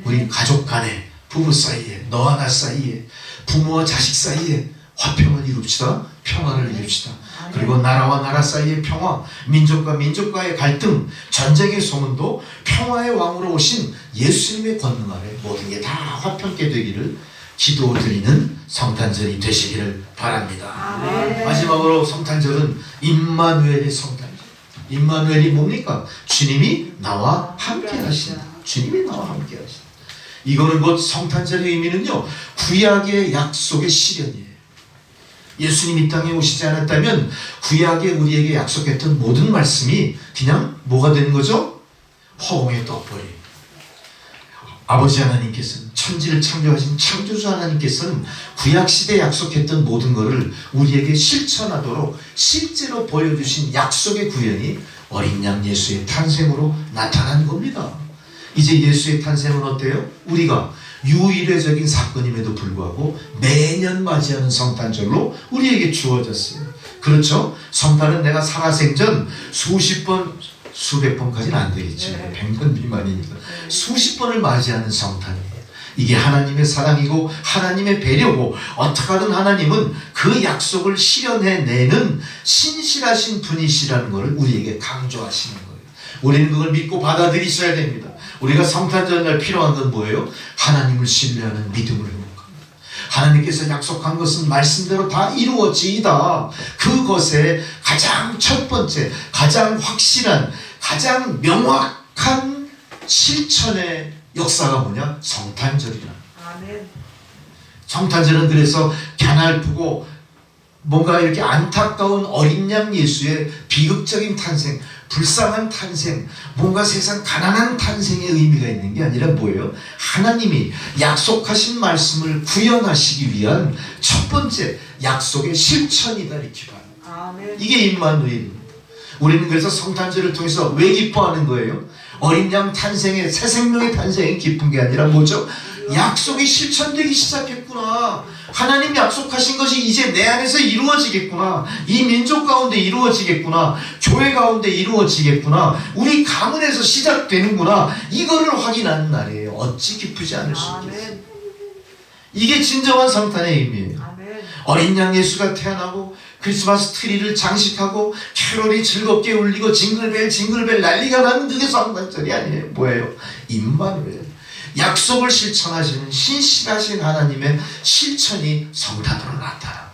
우리 가족 간에 부부 사이에 너와 나 사이에 부모와 자식 사이에 화평을 이룹시다. 평화를 이룹시다. 그리고 나라와 나라 사이의 평화, 민족과 민족과의 갈등, 전쟁의 소문도 평화의 왕으로 오신 예수님의 권능 아래 모든 게 다 화평케 되기를 기도드리는 성탄절이 되시기를 바랍니다. 마지막으로 성탄절은 임마누엘의 성탄절. 임마누엘이 뭡니까? 주님이 나와 함께 하신다. 주님이 나와 함께 하신다. 이거는 곧 성탄절의 의미는요 구약의 약속의 실현이에요. 예수님 이 땅에 오시지 않았다면 구약에 우리에게 약속했던 모든 말씀이 그냥 뭐가 되는 거죠? 허공에 떠버려요. 아버지 하나님께서는, 천지를 창조하신 창조주 하나님께서는 구약시대에 약속했던 모든 것을 우리에게 실천하도록 실제로 보여주신 약속의 구현이 어린 양 예수의 탄생으로 나타난 겁니다. 이제 예수의 탄생은 어때요? 우리가 유일회적인 사건임에도 불구하고 매년 맞이하는 성탄절로 우리에게 주어졌어요. 그렇죠? 성탄은 내가 살아생전 수십 번, 수백 번까지는 안 되겠죠. 100번 미만이니까. 수십 번을 맞이하는 성탄이에요. 이게 하나님의 사랑이고 하나님의 배려고, 어떻게 하든 하나님은 그 약속을 실현해내는 신실하신 분이시라는 것을 우리에게 강조하시는 거예요. 우리는 그걸 믿고 받아들이셔야 됩니다. 우리가 성탄절날 필요한 건 뭐예요? 하나님을 신뢰하는 믿음을 회복합니다. 하나님께서 약속한 것은 말씀대로 다 이루어지이다. 그것의 가장 첫 번째, 가장 확실한, 가장 명확한 실천의 역사가 뭐냐? 성탄절이라.
아멘.
성탄절은 그래서 갸냘프고 뭔가 이렇게 안타까운 어린 양 예수의 비극적인 탄생, 불쌍한 탄생, 뭔가 세상 가난한 탄생의 의미가 있는 게 아니라 뭐예요? 하나님이 약속하신 말씀을 구현하시기 위한 첫 번째 약속의 실천이다, 이렇게 봐요.
아멘.
이게 임마누엘입니다. 우리는 그래서 성탄절을 통해서 왜 기뻐하는 거예요? 어린 양 탄생의, 새 생명의 탄생이 기쁜 게 아니라 뭐죠? 약속이 실천되기 시작했구나. 하나님이 약속하신 것이 이제 내 안에서 이루어지겠구나. 이 민족 가운데 이루어지겠구나. 교회 가운데 이루어지겠구나. 우리 가문에서 시작되는구나. 이거를 확인하는 날이에요. 어찌 기쁘지 않을 수 있겠어요. 이게 진정한 성탄의 의미예요.
아멘.
어린 양 예수가 태어나고 크리스마스 트리를 장식하고 캐롤이 즐겁게 울리고 징글벨 징글벨 난리가 나는 그게 성탄절이 아니에요. 뭐예요? 임마누엘. 약속을 실천하시는 신실하신 하나님의 실천이 성탄으로 나타나는 거예요.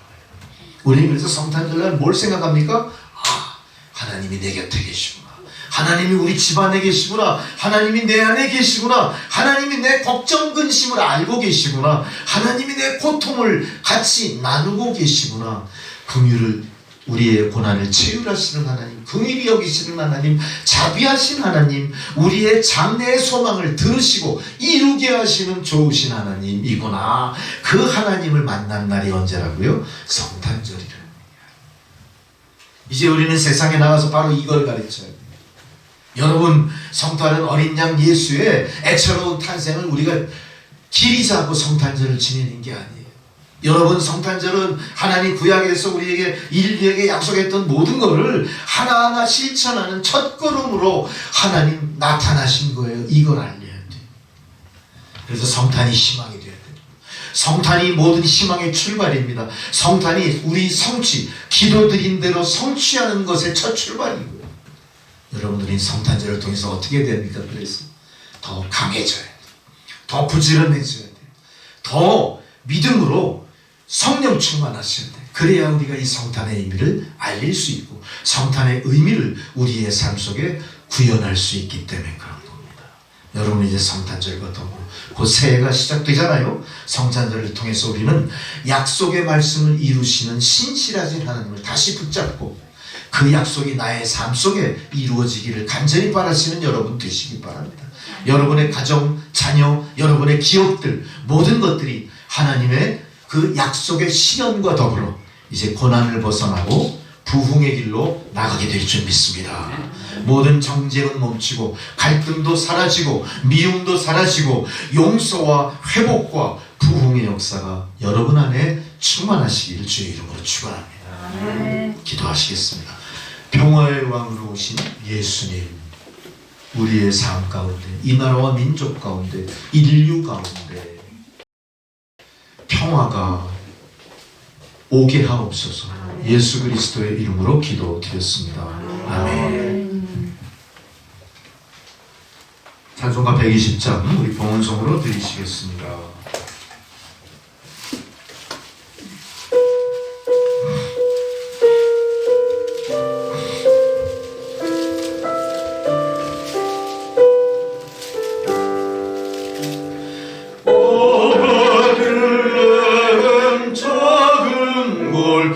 우리는 그래서 성탄절날 뭘 생각합니까? 아, 하나님이 내 곁에 계시구나. 하나님이 우리 집안에 계시구나. 하나님이 내 안에 계시구나. 하나님이 내 걱정 근심을 알고 계시구나. 하나님이 내 고통을 같이 나누고 계시구나. 긍휼을, 우리의 고난을 체휼하시는 하나님, 긍휼히 여기시는 하나님, 자비하신 하나님, 우리의 장래의 소망을 들으시고 이루게 하시는 좋으신 하나님이구나. 그 하나님을 만난 날이 언제라고요? 성탄절이라는 거예요. 이제 우리는 세상에 나가서 바로 이걸 가르쳐야 돼요. 여러분, 성탄은 어린 양 예수의 애처로운 탄생을 우리가 길이 잡고 성탄절을 지내는 게 아니에요. 여러분, 성탄절은 하나님 구약에서 우리에게, 인류에게 약속했던 모든 것을 하나하나 실천하는 첫걸음으로 하나님 나타나신 거예요. 이걸 알려야 돼요. 그래서 성탄이 희망이 돼야 돼요. 성탄이 모든 희망의 출발입니다. 성탄이 우리 성취, 기도드린 대로 성취하는 것의 첫 출발이고요. 여러분들이 성탄절을 통해서 어떻게 됩니까? 그래서 더 강해져야 돼요. 더 부지런해져야 돼요. 더 믿음으로 성령 충만하셔야 돼요. 그래야 우리가 이 성탄의 의미를 알릴 수 있고 성탄의 의미를 우리의 삶 속에 구현할 수 있기 때문에 그런 겁니다. 여러분, 이제 성탄절과 더불어 곧 새해가 시작되잖아요. 성탄절을 통해서 우리는 약속의 말씀을 이루시는 신실하신 하나님을 다시 붙잡고 그 약속이 나의 삶 속에 이루어지기를 간절히 바라시는 여러분 되시기 바랍니다. 여러분의 가정, 자녀, 여러분의 기업들, 모든 것들이 하나님의 그 약속의 실현과 더불어 이제 고난을 벗어나고 부흥의 길로 나가게 될 줄 믿습니다. 모든 정쟁은 멈추고 갈등도 사라지고 미움도 사라지고 용서와 회복과 부흥의 역사가 여러분 안에 충만하시기를 주의 이름으로 축원합니다. 기도하시겠습니다. 평화의 왕으로 오신 예수님, 우리의 삶 가운데, 이 나라와 민족 가운데, 인류 가운데 평화가 오게 하옵소서. 예수 그리스도의 이름으로 기도드렸습니다. 아멘. 찬송가 120장 우리 봉헌송으로 드리시겠습니다. 작은 골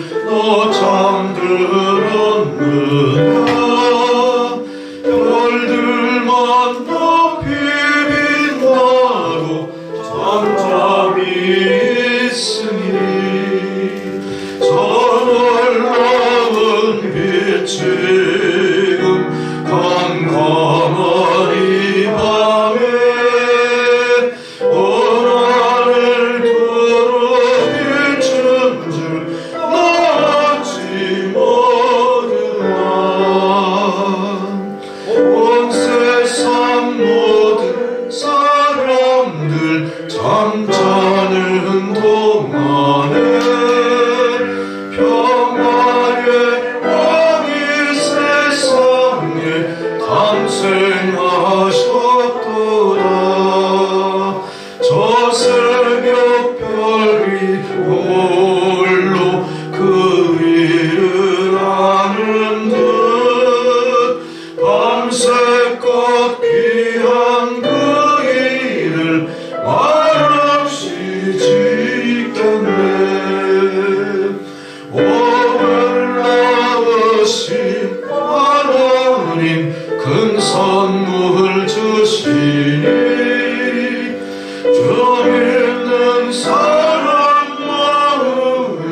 믿는 사람 마음에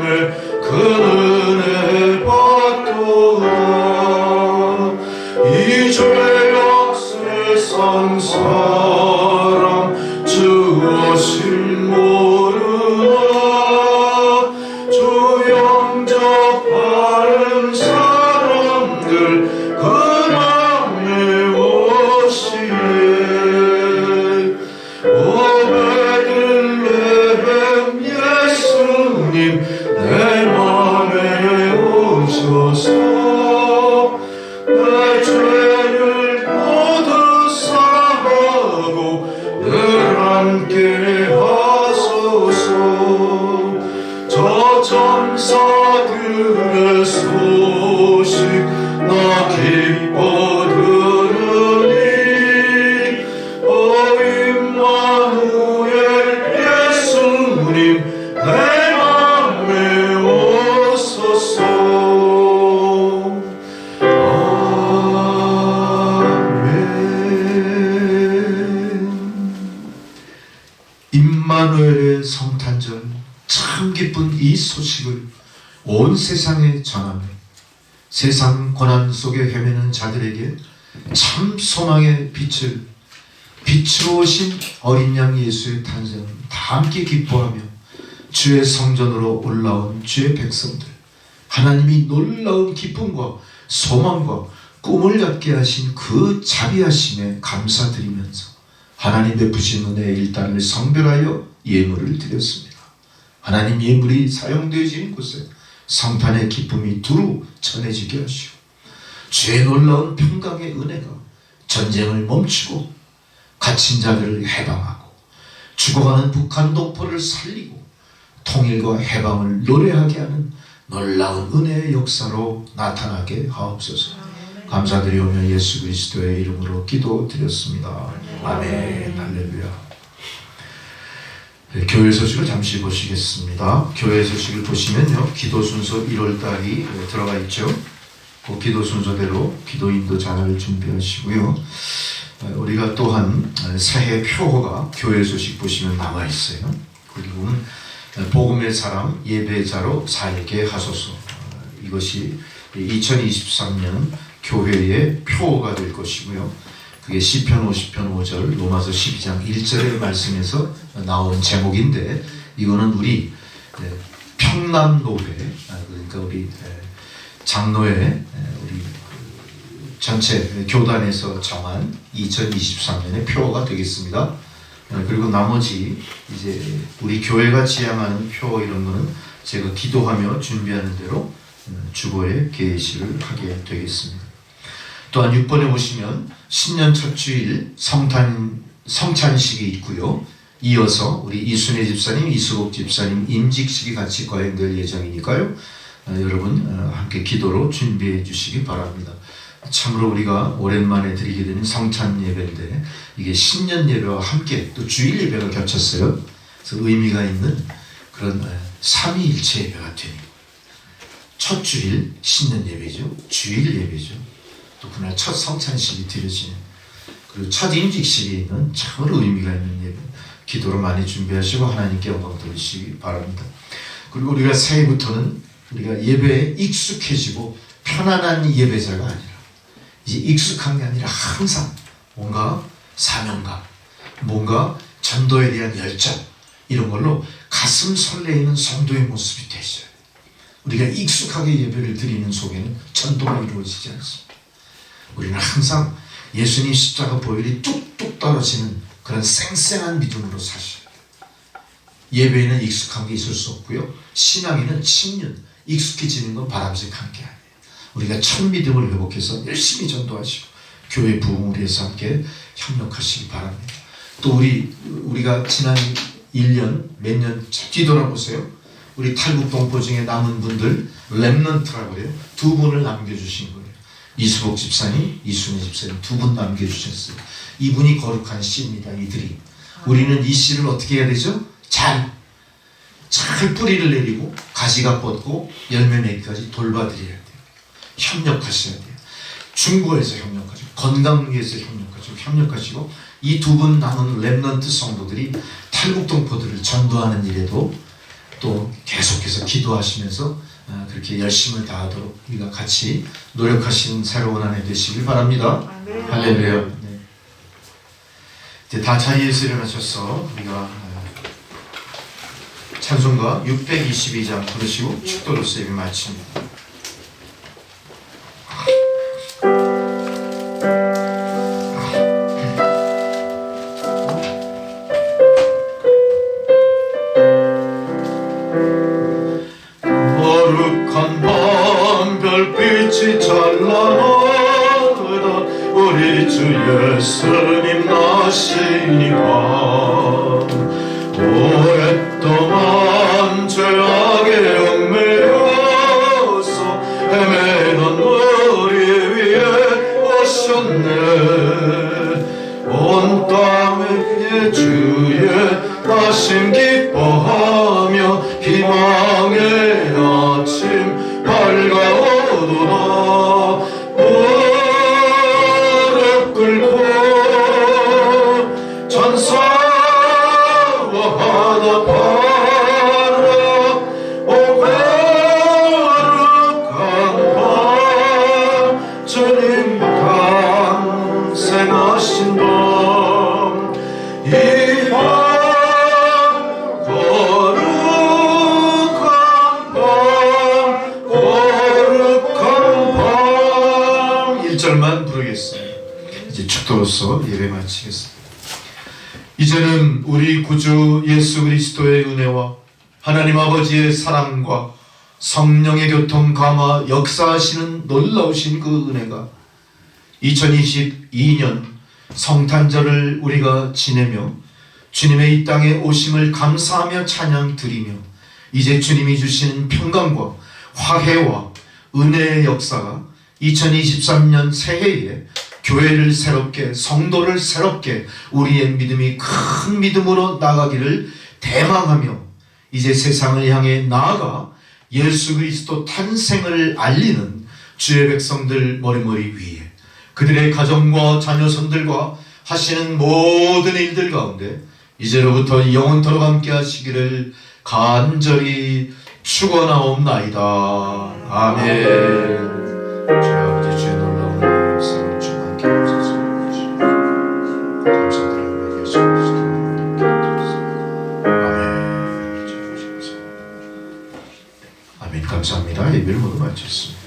그 은혜 받도다. 이 죄악 세상 사람 주어실 모르나 주 영접하는 사람들 그 맘에 오시네. 오베들레헴 예수님 내 맘에 오셔서 내 죄를 모두 사하고 늘 함께 하소서. 저 천사들의 소식 나 기뻐 들으니 오 임마누엘 예수님 내 맘에 오소서.
임마누엘의 성탄절 참 기쁜 이 소식을 온 세상에 전하며 세상 고난 속에 헤매는 자들에게 참 소망의 빛을 빛으로 오신 어린 양 예수의 탄생을 다 함께 기뻐하며 주의 성전으로 올라온 주의 백성들, 하나님이 놀라운 기쁨과 소망과 꿈을 갖게 하신 그 자비하심에 감사드리면서 하나님 베푸신 은혜의 일단을 성별하여 예물을 드렸습니다. 하나님 예물이 사용되어지는 곳에 성탄의 기쁨이 두루 전해지게 하시오. 주의 놀라운 평강의 은혜가 전쟁을 멈추고 갇힌 자들을 해방하고 죽어가는 북한 동포를 살리고 통일과 해방을 노래하게 하는 놀라운 은혜의 역사로 나타나게 하옵소서. 감사드리오며 예수 그리스도의 이름으로 기도드렸습니다. 아멘. 할렐루야. 네, 교회 소식을 잠시 보시겠습니다. 교회 소식을 보시면요, 기도 순서 1월달이 들어가 있죠. 그 기도 순서대로 기도인도 잘 준비하시고요. 우리가 또한 새해 표어가 교회 소식 보시면 남아 있어요. 거기 보면 복음의 사람 예배자로 살게 하소서. 이것이 2023년 교회의 표어가 될 것이고요. 그게 시편 50편 5절, 로마서 12장 1절의 말씀에서 나온 제목인데, 이거는 우리 평남노회, 그러니까 우리 장로회, 우리 전체 교단에서 정한 2023년의 표어가 되겠습니다. 그리고 나머지 이제 우리 교회가 지향하는 표 이런 거는 제가 기도하며 준비하는 대로 주보에 게시를 하게 되겠습니다. 또한 6번에 보시면 신년 첫 주일 성찬식이 있고요. 이어서 우리 이순혜 집사님, 이수복 집사님 임직식이 같이 거행될 예정이니까요. 여러분 함께 기도로 준비해 주시기 바랍니다. 참으로 우리가 오랜만에 드리게 되는 성찬 예배인데 이게 신년 예배와 함께 또 주일 예배가 겹쳤어요. 그래서 의미가 있는 그런 삼위일체 예배가 되는 거예요. 첫 주일 신년 예배죠. 주일 예배죠. 또 그날 첫 성찬식이 드려지는, 그리고 첫 임직식이 있는 참으로 의미가 있는 예배, 기도로 많이 준비하시고 하나님께 영광 돌리시기 바랍니다. 그리고 우리가 새해부터는 우리가 예배에 익숙해지고 편안한 예배자가 아니라 이제 익숙한 게 아니라 항상 뭔가 사명감, 뭔가 전도에 대한 열정, 이런 걸로 가슴 설레이는 성도의 모습이 되셔야 돼요. 우리가 익숙하게 예배를 드리는 속에는 전도가 이루어지지 않습니다. 우리는 항상 예수님 십자가 보혈이 뚝뚝 떨어지는 그런 쌩쌩한 믿음으로 사셔야 돼요. 예배에는 익숙한 게 있을 수 없고요. 신앙에는 침륜, 익숙해지는 건 바람직한 게 아니에요. 우리가 첫 믿음을 회복해서 열심히 전도하시고 교회 부흥을 위해서 함께 협력하시기 바랍니다. 또 우리가 지난 1년, 몇 년 뒤돌아보세요. 우리 탈북 동포 중에 남은 분들 렘넌트라고 해요. 2분을 남겨주신 거예요. 이수복 집사님, 이순희 집사님 2분 남겨주셨어요. 이분이 거룩한 씨입니다. 이들이. 우리는 이 씨를 어떻게 해야 되죠? 잘 뿌리를 내리고 가지가 뻗고 열매 맺기까지 돌봐드려야 돼요. 협력하셔야 돼요. 중고에서 협력하시고 건강 위해서 협력하시고 이 2분 남은 렘넌트 성도들이 탈북동포들을 전도하는 일에도 또 계속해서 기도하시면서 그렇게 열심을 다하도록 우리가 같이 노력하시는 새로운 한 해 되시길 바랍니다. 할렐루야. 네. 이제 다 자리에서 일어나셔서 우리가 찬송가 622장 부르시고 축도로서 예배 마칩니다.
거룩한 밤 별빛이 찬란하다 우리 주 예수님 나시니까 오랫동안 죄악에 얽매여서 헤매던 우리 위에 오셨네 온 땅에 주의 나심 기뻐하며 희망의 아침 밝아오도다 무릎 꿇고 천사와 화답하라 오 거룩한 밤 주님 탄생하신 밤 이 밤 거룩한 밤 1절만 부르겠습니다. 이제 축도로서 예배 마치겠습니다. 이제는 우리 구주 예수 그리스도의 은혜와 하나님 아버지의 사랑과 성령의 교통 감화 역사하시는 놀라우신 그 은혜가 2022년 성탄절을 우리가 지내며 주님의 이 땅에 오심을 감사하며 찬양 드리며 이제 주님이 주시는 평강과 화해와 은혜의 역사가 2023년 새해에 교회를 새롭게 성도를 새롭게 우리의 믿음이 큰 믿음으로 나가기를 대망하며 이제 세상을 향해 나아가 예수 그리스도 탄생을 알리는 주의 백성들 머리머리 위에 그들의 가정과 자녀손들과 하시는 모든 일들 가운데 이제로부터 영원토록 함께 하시기를 간절히 축원하옵나이다. 아멘. 주의 아버지 주의 놀라운 역사를 주 함께 하소서. 감사드리며 예수 그리스도 아멘. 아멘. 감사합니다. 예배를 모두 마쳤습니다.